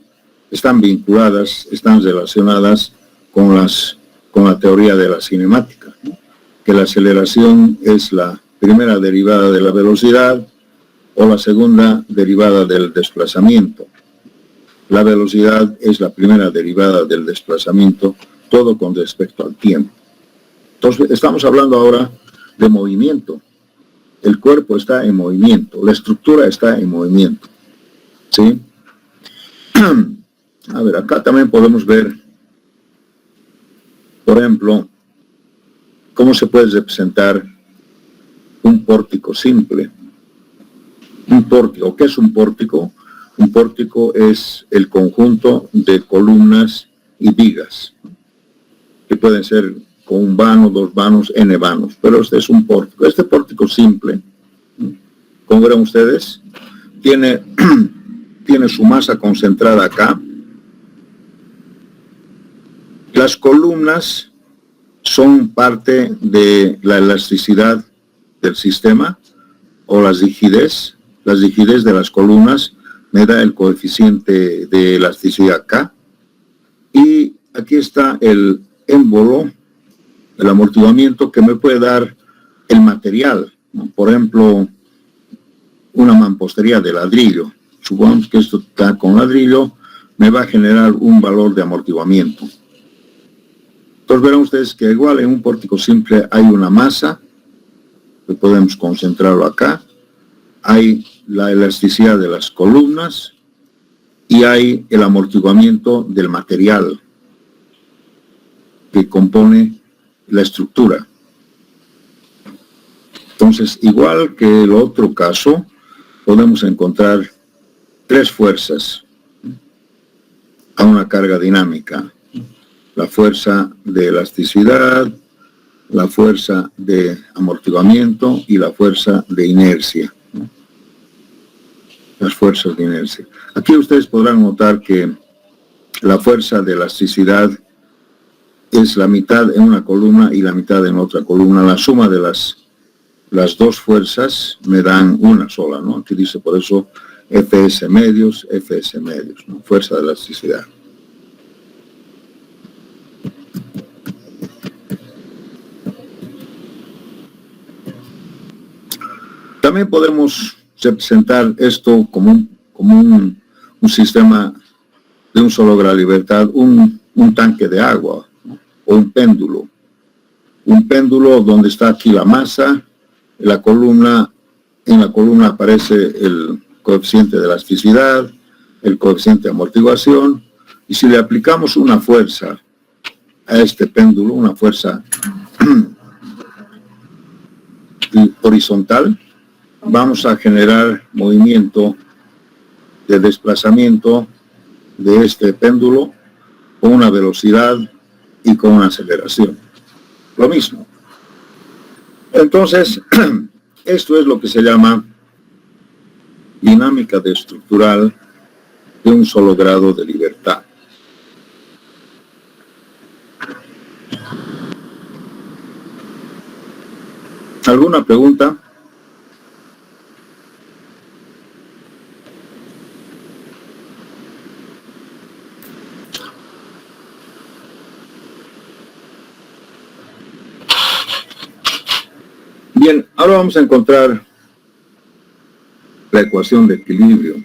vinculadas, están relacionadas con la teoría de la cinemática, ¿no? Que la aceleración es la primera derivada de la velocidad o la segunda derivada del desplazamiento. La velocidad es la primera derivada del desplazamiento, todo con respecto al tiempo. Entonces, estamos hablando ahora de movimiento. El cuerpo está en movimiento, la estructura está en movimiento. ¿Sí? A ver, acá también podemos ver, por ejemplo, cómo se puede representar un pórtico simple. Un pórtico, ¿qué es un pórtico? Un pórtico es el conjunto de columnas y vigas, que pueden ser con un vano, dos vanos, n vanos, pero este es un pórtico. Este pórtico simple, como verán ustedes, tiene su masa concentrada acá. Las columnas son parte de la elasticidad del sistema o la rigidez. La rigidez de las columnas me da el coeficiente de elasticidad K. Y aquí está el émbolo, el amortiguamiento, que me puede dar el material, ¿no? Por ejemplo, una mampostería de ladrillo. Supongamos que esto está con ladrillo, me va a generar un valor de amortiguamiento. Entonces verán ustedes que igual en un pórtico simple hay una masa, que podemos concentrarlo acá, hay la elasticidad de las columnas y hay el amortiguamiento del material que compone la estructura. Entonces, igual que el otro caso, podemos encontrar tres fuerzas a una carga dinámica: la fuerza de elasticidad, la fuerza de amortiguamiento y la fuerza de inercia. Las fuerzas de inercia. Aquí ustedes podrán notar que la fuerza de elasticidad es la mitad en una columna y la mitad en otra columna. La suma de las dos fuerzas me dan una sola, ¿no? Aquí dice por eso Fs medios, ¿no? Fuerza de elasticidad. También podemos representar esto como un sistema de un solo grado de libertad, un tanque de agua, ¿no? O un péndulo. Un péndulo donde está aquí la masa, en la columna aparece el coeficiente de elasticidad, el coeficiente de amortiguación, y si le aplicamos una fuerza a este péndulo, una fuerza horizontal, vamos a generar movimiento de desplazamiento de este péndulo con una velocidad y con una aceleración. Lo mismo. Entonces, esto es lo que se llama dinámica estructural de un solo grado de libertad. ¿Alguna pregunta? Bien, ahora vamos a encontrar la ecuación de equilibrio.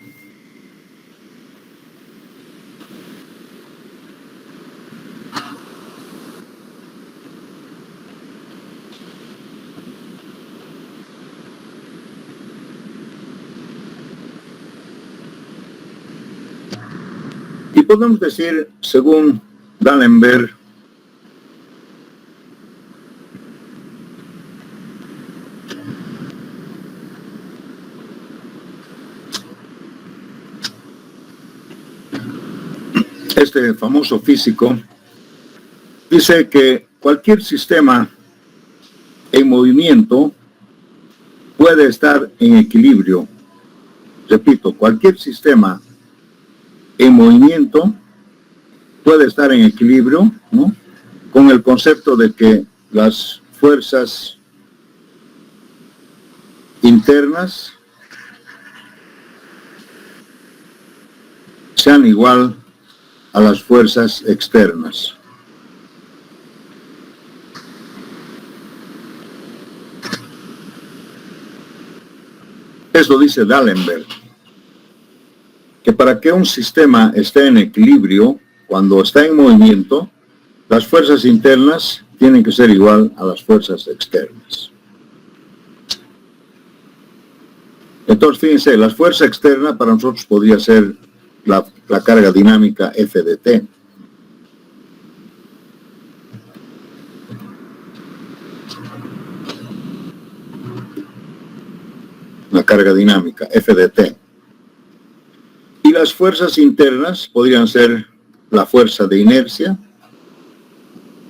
Y podemos decir, según D'Alembert, este famoso físico, dice que cualquier sistema en movimiento puede estar en equilibrio. Repito, cualquier sistema en movimiento puede estar en equilibrio, ¿no? Con el concepto de que las fuerzas internas sean igual a las fuerzas externas. Eso dice D'Alembert, que para que un sistema esté en equilibrio, cuando está en movimiento, las fuerzas internas tienen que ser igual a las fuerzas externas. Entonces, fíjense, la fuerza externa para nosotros podría ser la carga dinámica F de T. La carga dinámica F de T. Y las fuerzas internas podrían ser la fuerza de inercia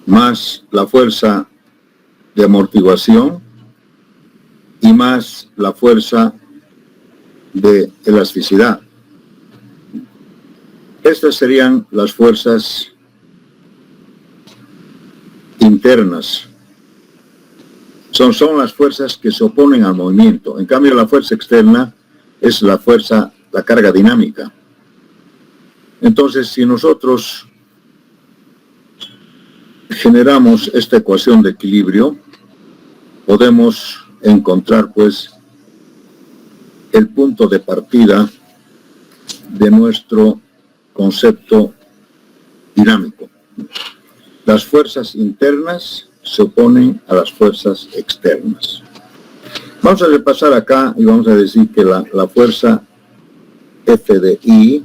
más la fuerza de amortiguación y más la fuerza de elasticidad. Estas serían las fuerzas internas. Son las fuerzas que se oponen al movimiento. En cambio, la fuerza externa es la carga dinámica. Entonces, si nosotros generamos esta ecuación de equilibrio, podemos encontrar, pues, el punto de partida de nuestro concepto dinámico. Las fuerzas internas se oponen a las fuerzas externas. Vamos a repasar acá y vamos a decir que la fuerza F de I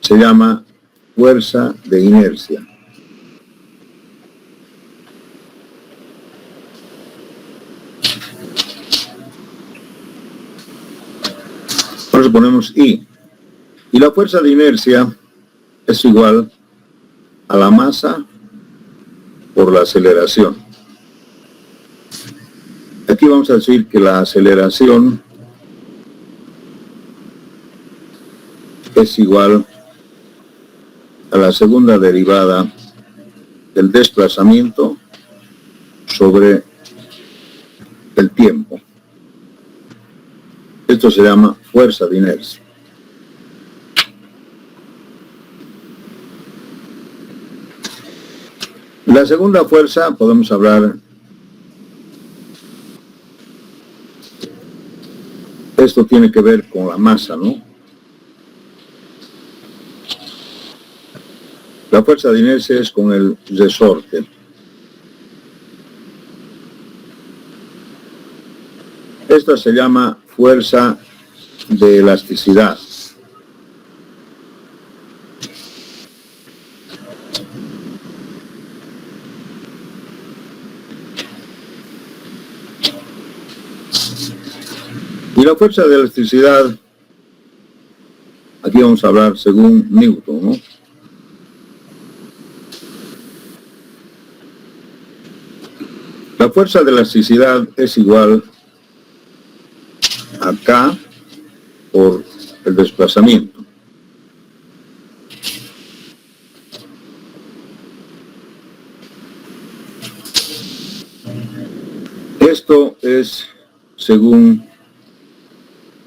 se llama fuerza de inercia. Entonces ponemos I. Y la fuerza de inercia es igual a la masa por la aceleración. Aquí vamos a decir que la aceleración es igual a la segunda derivada del desplazamiento sobre el tiempo. Esto se llama fuerza de inercia. La segunda fuerza, podemos hablar, esto tiene que ver con la masa, ¿no? La fuerza de inercia es con el resorte. Esta se llama fuerza de elasticidad. Y la fuerza de elasticidad, aquí vamos a hablar según Newton, ¿no? La fuerza de elasticidad es igual a K por el desplazamiento. Esto es según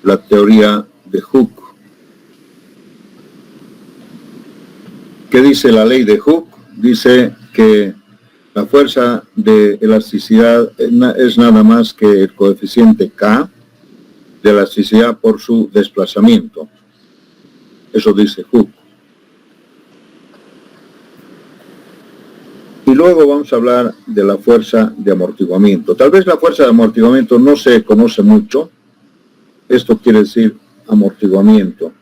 la teoría de Hooke. ¿Qué dice la ley de Hooke? Dice que la fuerza de elasticidad es nada más que el coeficiente K de elasticidad por su desplazamiento. Eso dice Hooke. Y luego vamos a hablar de la fuerza de amortiguamiento. Tal vez la fuerza de amortiguamiento no se conoce mucho. Esto quiere decir amortiguamiento.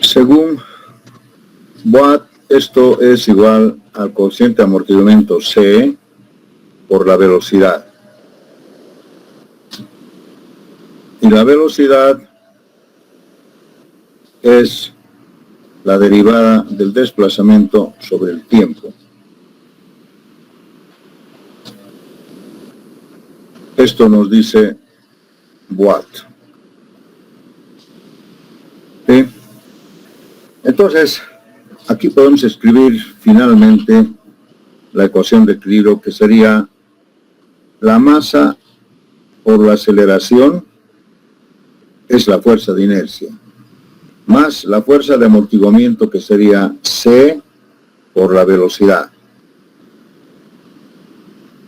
Según Watt, esto es igual al coeficiente de amortiguamiento C por la velocidad. Y la velocidad es la derivada del desplazamiento sobre el tiempo. Esto nos dice Watt. ¿Sí? Entonces, aquí podemos escribir finalmente la ecuación de equilibrio, que sería la masa por la aceleración es la fuerza de inercia, más la fuerza de amortiguamiento, que sería C por la velocidad,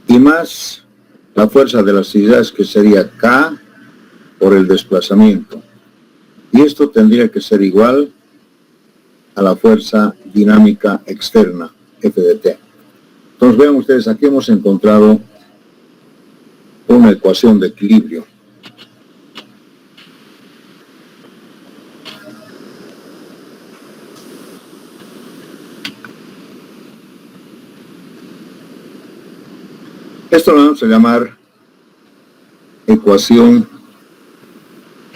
y más la fuerza de elasticidad, que sería K por el desplazamiento. Y esto tendría que ser igual a la fuerza dinámica externa, F de T. Entonces vean ustedes, aquí hemos encontrado una ecuación de equilibrio. Esto lo vamos a llamar ecuación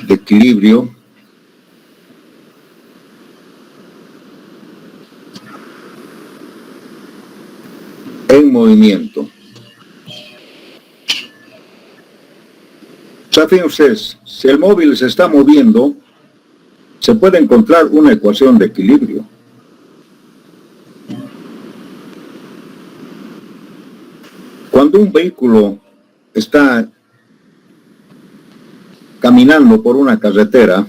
de equilibrio en movimiento. O sea, fíjense ustedes, si el móvil se está moviendo, se puede encontrar una ecuación de equilibrio. Cuando un vehículo está caminando por una carretera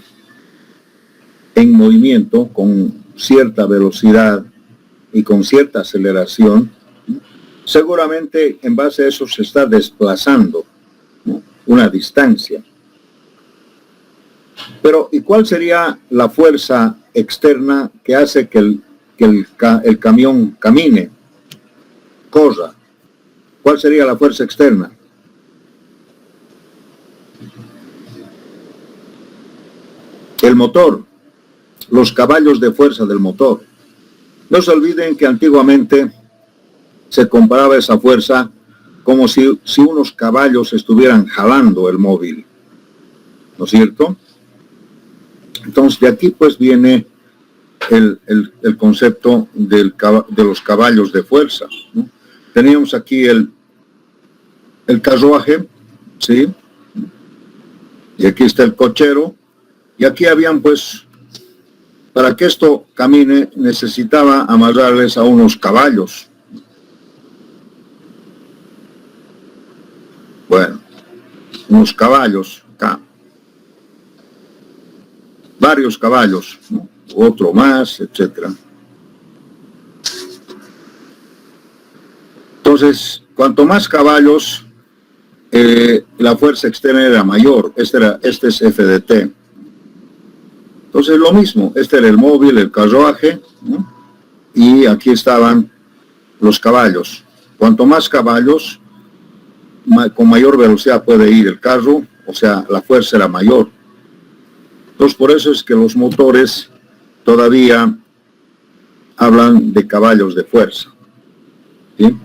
en movimiento con cierta velocidad y con cierta aceleración, seguramente en base a eso se está desplazando, ¿no?, una distancia. Pero ¿y cuál sería la fuerza externa que hace que el camión camine, corra. ¿Cuál sería la fuerza externa? El motor, los caballos de fuerza del motor. No se olviden que antiguamente se comparaba esa fuerza como si unos caballos estuvieran jalando el móvil, ¿no es cierto? Entonces de aquí pues viene el concepto de los caballos de fuerza, ¿no? Teníamos aquí el carruaje, ¿sí? Y aquí está el cochero, y aquí habían pues, para que esto camine, necesitaba amarrarles a unos caballos. Bueno, unos caballos acá. Varios caballos, ¿no? Otro más, etcétera. Entonces, cuanto más caballos, la fuerza externa era mayor. Este es FDT. Entonces, lo mismo. Este era el móvil, el carruaje, ¿no? Y aquí estaban los caballos. Cuanto más caballos, con mayor velocidad puede ir el carro, o sea, la fuerza era mayor. Entonces, por eso es que los motores todavía hablan de caballos de fuerza, ¿sí?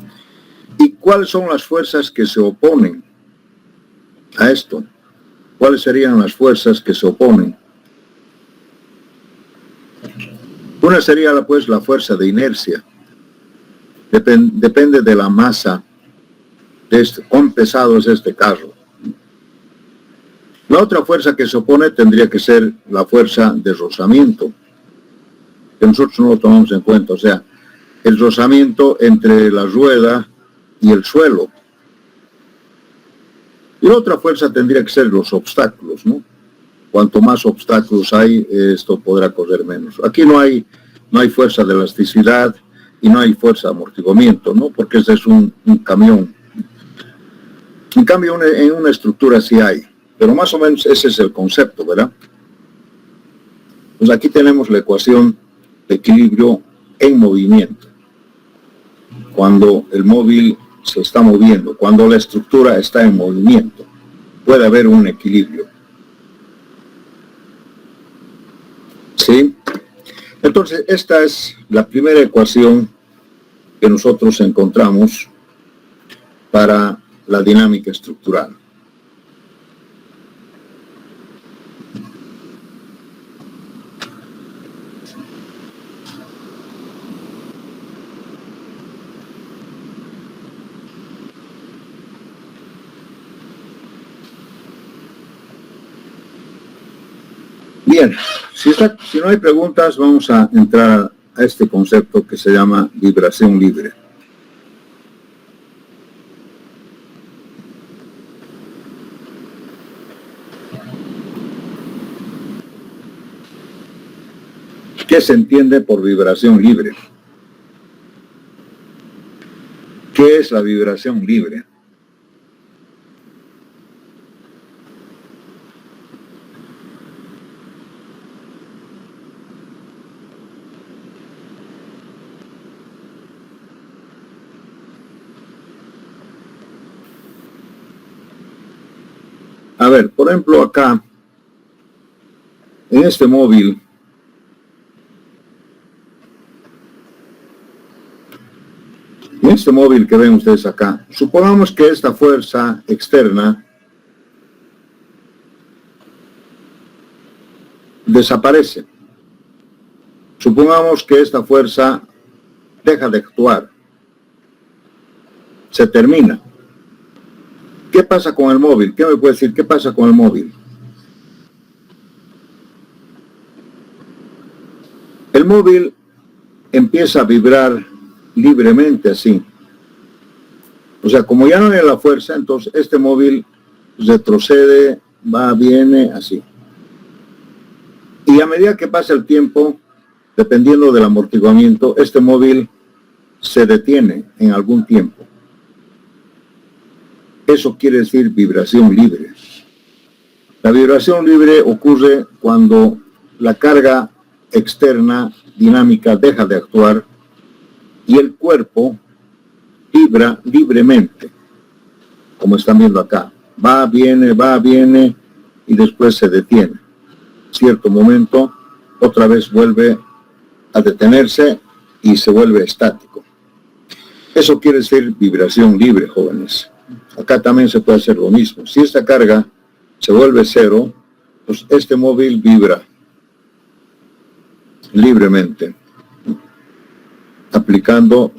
¿Y cuáles son las fuerzas que se oponen a esto? ¿Cuáles serían las fuerzas que se oponen? Una sería pues la fuerza de inercia. Depende de la masa, de cuán pesado es este carro. La otra fuerza que se opone tendría que ser la fuerza de rozamiento, que nosotros no lo tomamos en cuenta, o sea, el rozamiento entre la rueda y el suelo. Y la otra fuerza tendría que ser los obstáculos, ¿no? Cuanto más obstáculos hay, esto podrá correr menos. Aquí no hay fuerza de elasticidad y no hay fuerza de amortiguamiento, ¿no? Porque este es un camión. En cambio, en una estructura sí hay. Pero más o menos ese es el concepto, ¿verdad? Pues aquí tenemos la ecuación de equilibrio en movimiento. Cuando el móvil se está moviendo, cuando la estructura está en movimiento, puede haber un equilibrio. ¿Sí? Entonces, esta es la primera ecuación que nosotros encontramos para la dinámica estructural. Bien, si no hay preguntas, vamos a entrar a este concepto que se llama vibración libre. ¿Qué se entiende por vibración libre? ¿Qué es la vibración libre? A ver, por ejemplo, acá, en este móvil, que ven ustedes acá, supongamos que esta fuerza externa desaparece. Supongamos que esta fuerza deja de actuar, se termina. ¿Qué pasa con el móvil? ¿Qué me puede decir? ¿Qué pasa con el móvil? El móvil empieza a vibrar libremente así. O sea, como ya no hay la fuerza, entonces este móvil retrocede, va, viene, así. Y a medida que pasa el tiempo, dependiendo del amortiguamiento, este móvil se detiene en algún tiempo. Eso quiere decir vibración libre. La vibración libre ocurre cuando la carga externa dinámica deja de actuar y el cuerpo vibra libremente, como están viendo acá. Va, viene y después se detiene. Cierto momento, otra vez vuelve a detenerse y se vuelve estático. Eso quiere decir vibración libre, jóvenes. Acá también se puede hacer lo mismo. Si esta carga se vuelve cero, pues este móvil vibra libremente, aplicando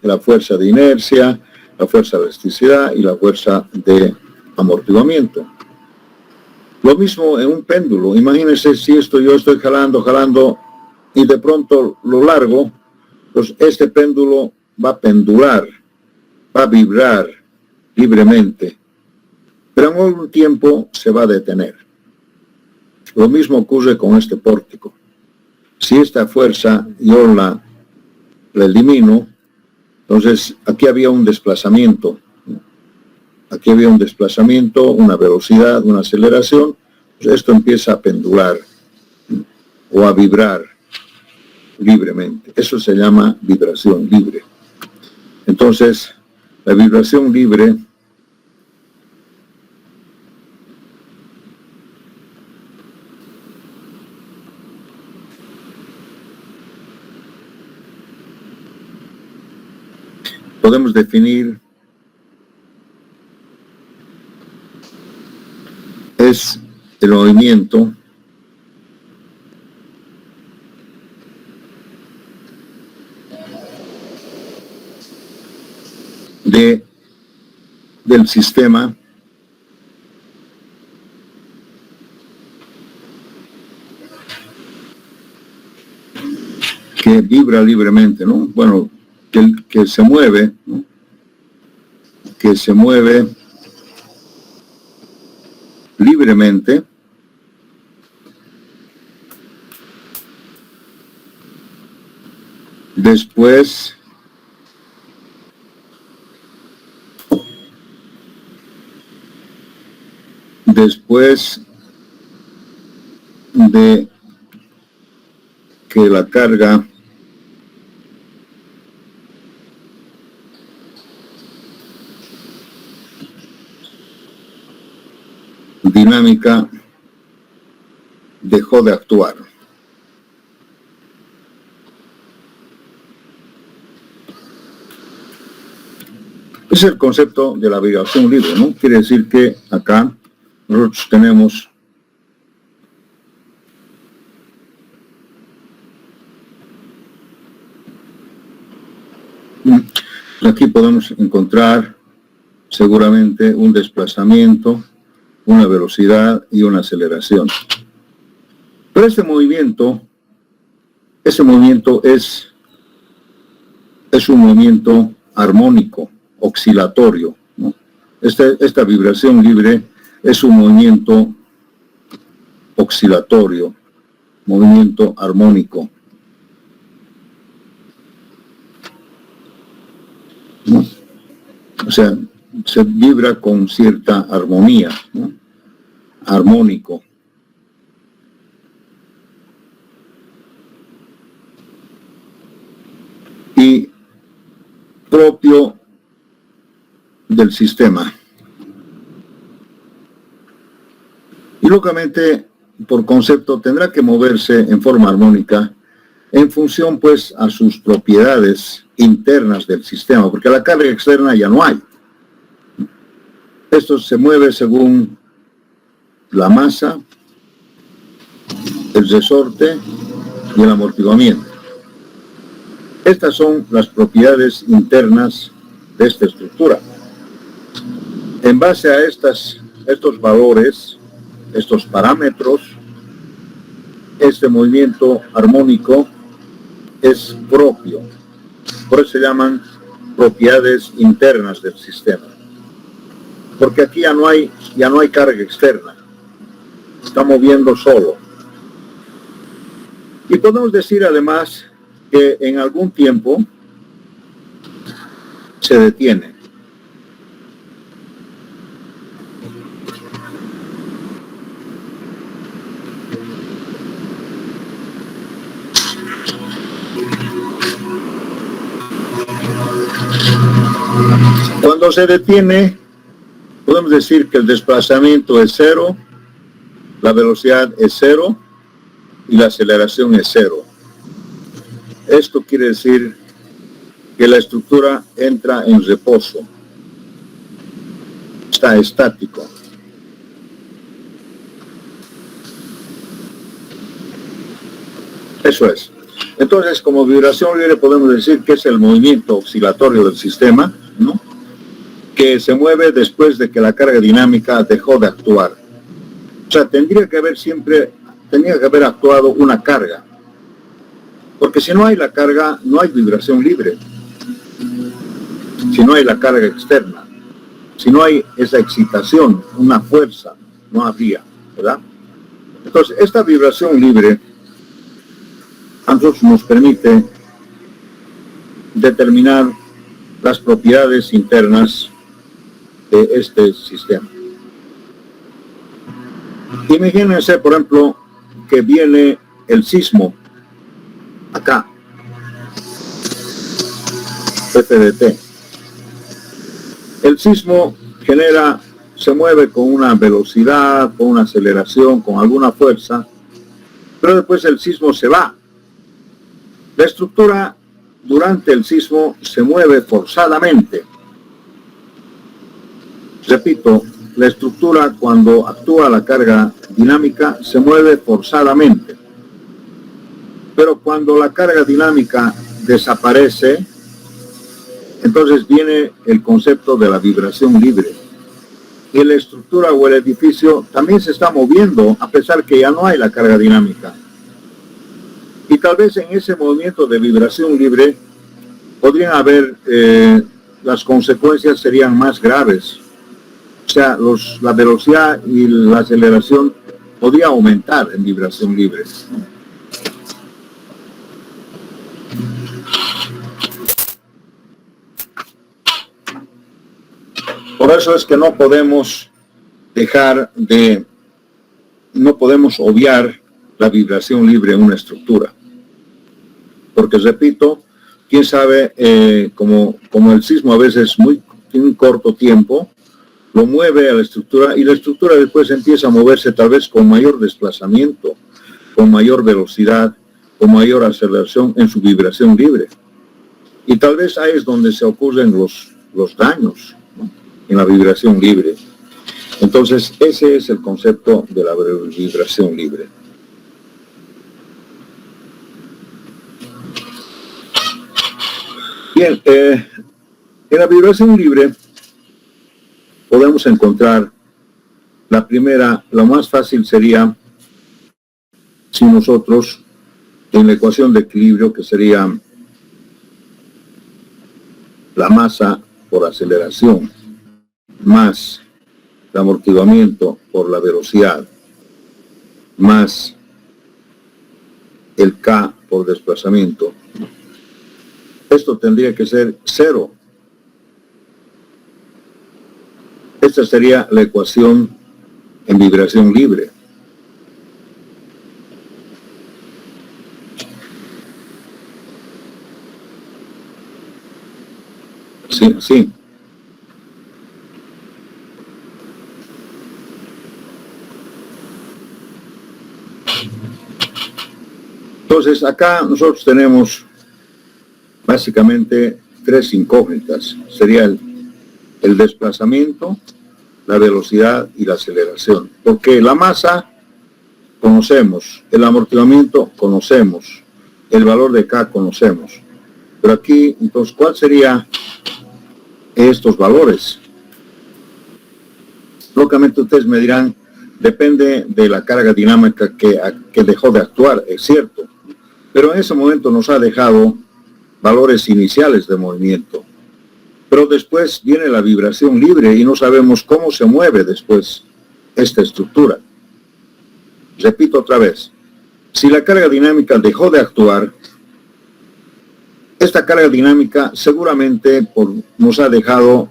la fuerza de inercia, la fuerza de elasticidad y la fuerza de amortiguamiento. Lo mismo en un péndulo. Imagínense si yo estoy jalando y de pronto lo largo, pues este péndulo va a pendular, va a vibrar libremente, pero en algún tiempo se va a detener. Lo mismo ocurre con este pórtico. Si esta fuerza yo la elimino, entonces aquí había un desplazamiento. Aquí había un desplazamiento, una velocidad, una aceleración. Pues esto empieza a pendular o a vibrar libremente. Eso se llama vibración libre. Entonces, la vibración libre podemos definir es el movimiento del sistema que vibra libremente, ¿no? Bueno, que se mueve, ¿no? Que se mueve libremente después de que la carga dinámica dejó de actuar. Es el concepto de la vibración libre, ¿no? Quiere decir que acá nosotros tenemos aquí podemos encontrar seguramente un desplazamiento, una velocidad y una aceleración. Pero ese movimiento es un movimiento armónico, oscilatorio, ¿no? Esta vibración libre es un movimiento oscilatorio, movimiento armónico, ¿no? O sea, se vibra con cierta armonía, ¿no? Armónico. Y propio del sistema. Y lógicamente, por concepto, tendrá que moverse en forma armónica en función, pues, a sus propiedades internas del sistema, porque la carga externa ya no hay. Esto se mueve según la masa, el resorte y el amortiguamiento. Estas son las propiedades internas de esta estructura. En base a estos valores, estos parámetros, este movimiento armónico es propio. Por eso se llaman propiedades internas del sistema. Porque aquí ya no hay carga externa. Está moviendo solo. Y podemos decir además que en algún tiempo se detiene. Cuando se detiene, podemos decir que el desplazamiento es cero, la velocidad es cero y la aceleración es cero. Esto quiere decir que la estructura entra en reposo, está estático. Eso es. Entonces, como vibración libre podemos decir que es el movimiento oscilatorio del sistema, ¿no?, que se mueve después de que la carga dinámica dejó de actuar. O sea, tendría que haber actuado una carga. Porque si no hay la carga, no hay vibración libre. Si no hay la carga externa, si no hay esa excitación, una fuerza, no habría, ¿verdad? Entonces, esta vibración libre a nosotros nos permite determinar las propiedades internas de este sistema. Imagínense, por ejemplo, que viene el sismo acá, FDT. El sismo se mueve con una velocidad, con una aceleración, con alguna fuerza, pero después el sismo se va. La estructura durante el sismo se mueve forzadamente. Repito, la estructura cuando actúa la carga dinámica se mueve forzadamente. Pero cuando la carga dinámica desaparece, entonces viene el concepto de la vibración libre. Y la estructura o el edificio también se está moviendo a pesar que ya no hay la carga dinámica. Y tal vez en ese movimiento de vibración libre podrían haber, las consecuencias serían más graves. O sea, la velocidad y la aceleración podría aumentar en vibración libre. Por eso es que no podemos obviar la vibración libre en una estructura. Porque, repito, quién sabe, como el sismo a veces tiene un corto tiempo, lo mueve a la estructura y la estructura después empieza a moverse tal vez con mayor desplazamiento, con mayor velocidad, con mayor aceleración en su vibración libre. Y tal vez ahí es donde se ocurren los daños, ¿no?, en la vibración libre. Entonces, ese es el concepto de la vibración libre. Bien, en la vibración libre podemos encontrar la primera, lo más fácil sería si nosotros en la ecuación de equilibrio, que sería la masa por aceleración más el amortiguamiento por la velocidad más el K por desplazamiento, esto tendría que ser cero. Esta sería la ecuación en vibración libre. Sí. Entonces, acá nosotros tenemos básicamente tres incógnitas. Sería el desplazamiento, la velocidad y la aceleración. Porque la masa conocemos, el amortiguamiento conocemos, el valor de K conocemos. Pero aquí, entonces, ¿cuál sería estos valores? Lógicamente ustedes me dirán, depende de la carga dinámica que dejó de actuar, es cierto. Pero en ese momento nos ha dejado valores iniciales de movimiento. Pero después viene la vibración libre y no sabemos cómo se mueve después esta estructura. Repito otra vez, si la carga dinámica dejó de actuar, esta carga dinámica seguramente nos ha dejado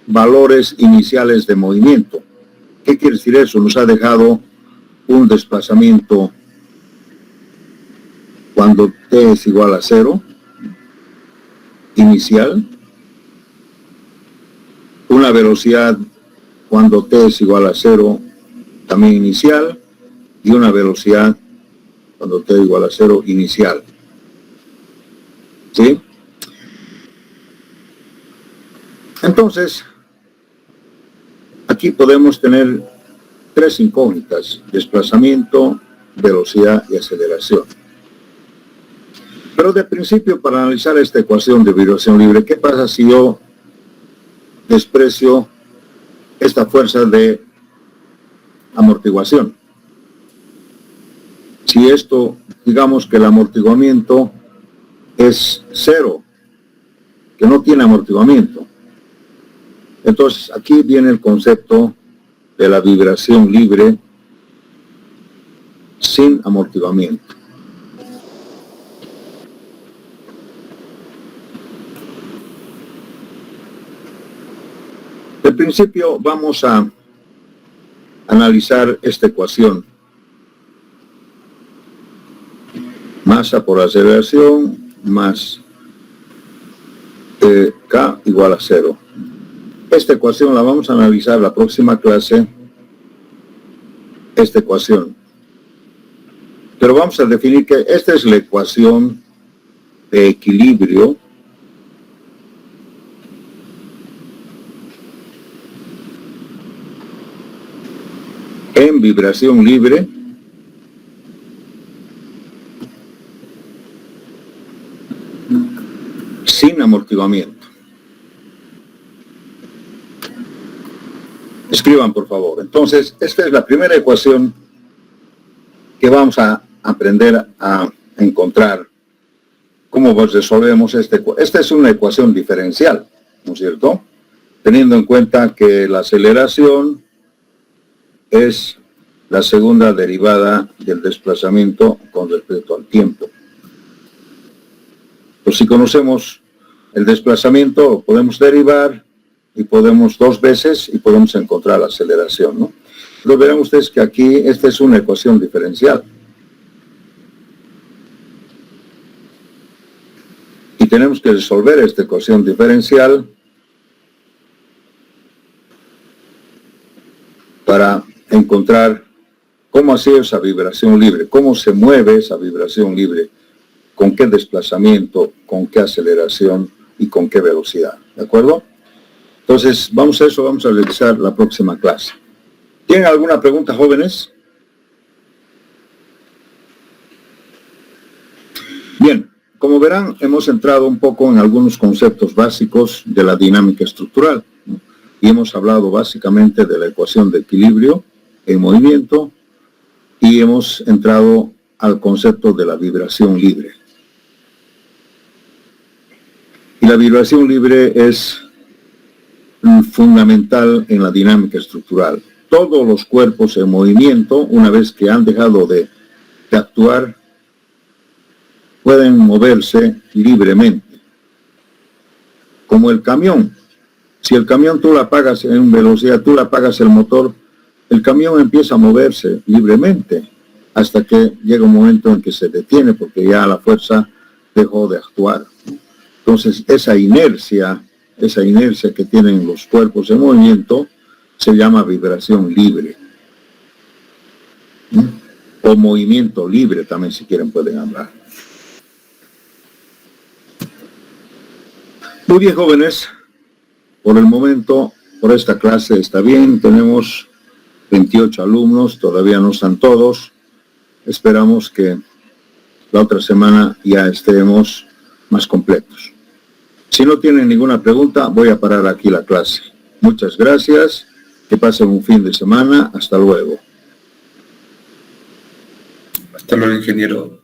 valores iniciales de movimiento. ¿Qué quiere decir eso? Nos ha dejado un desplazamiento cuando t es igual a 0, inicial, una velocidad cuando t es igual a 0 también inicial, y una velocidad cuando t es igual a 0 inicial. ¿Sí? Entonces, aquí podemos tener tres incógnitas: desplazamiento, velocidad y aceleración. Pero de principio, para analizar esta ecuación de vibración libre, ¿qué pasa si yo desprecio esta fuerza de amortiguación? Si esto, digamos que el amortiguamiento es 0, que no tiene amortiguamiento, entonces aquí viene el concepto de la vibración libre sin amortiguamiento. En principio vamos a analizar esta ecuación. Masa por aceleración más K igual a 0. Esta ecuación la vamos a analizar la próxima clase, esta ecuación. Pero vamos a definir que esta es la ecuación de equilibrio en vibración libre sin amortiguamiento. Escriban, por favor. Entonces, esta es la primera ecuación que vamos a aprender a encontrar. ¿Cómo resolvemos esta? Esta es una ecuación diferencial, ¿no es cierto? Teniendo en cuenta que la aceleración es la segunda derivada del desplazamiento con respecto al tiempo. Pues si conocemos el desplazamiento, lo podemos derivar y podemos dos veces y podemos encontrar la aceleración, ¿no? Pero verán ustedes que aquí esta es una ecuación diferencial. Y tenemos que resolver esta ecuación diferencial para encontrar cómo ha sido esa vibración libre, cómo se mueve esa vibración libre, con qué desplazamiento, con qué aceleración y con qué velocidad. ¿De acuerdo? Entonces, vamos a realizar la próxima clase. ¿Tienen alguna pregunta, jóvenes? Bien, como verán, hemos entrado un poco en algunos conceptos básicos de la dinámica estructural, ¿no? Y hemos hablado básicamente de la ecuación de equilibrio en movimiento y hemos entrado al concepto de la vibración libre. Y la vibración libre es fundamental en la dinámica estructural. Todos los cuerpos en movimiento, una vez que han dejado de actuar, pueden moverse libremente. Como el camión. Si el camión tú lo apagas en velocidad, tú le apagas el motor, el camión empieza a moverse libremente hasta que llega un momento en que se detiene porque ya la fuerza dejó de actuar. Entonces, esa inercia que tienen los cuerpos en movimiento se llama vibración libre. O movimiento libre también, si quieren, pueden hablar. Muy bien, jóvenes. Por el momento, por esta clase está bien. Tenemos 28 alumnos, todavía no están todos. Esperamos que la otra semana ya estemos más completos. Si no tienen ninguna pregunta, voy a parar aquí la clase. Muchas gracias. Que pasen un fin de semana. Hasta luego.
Hasta luego, ingeniero.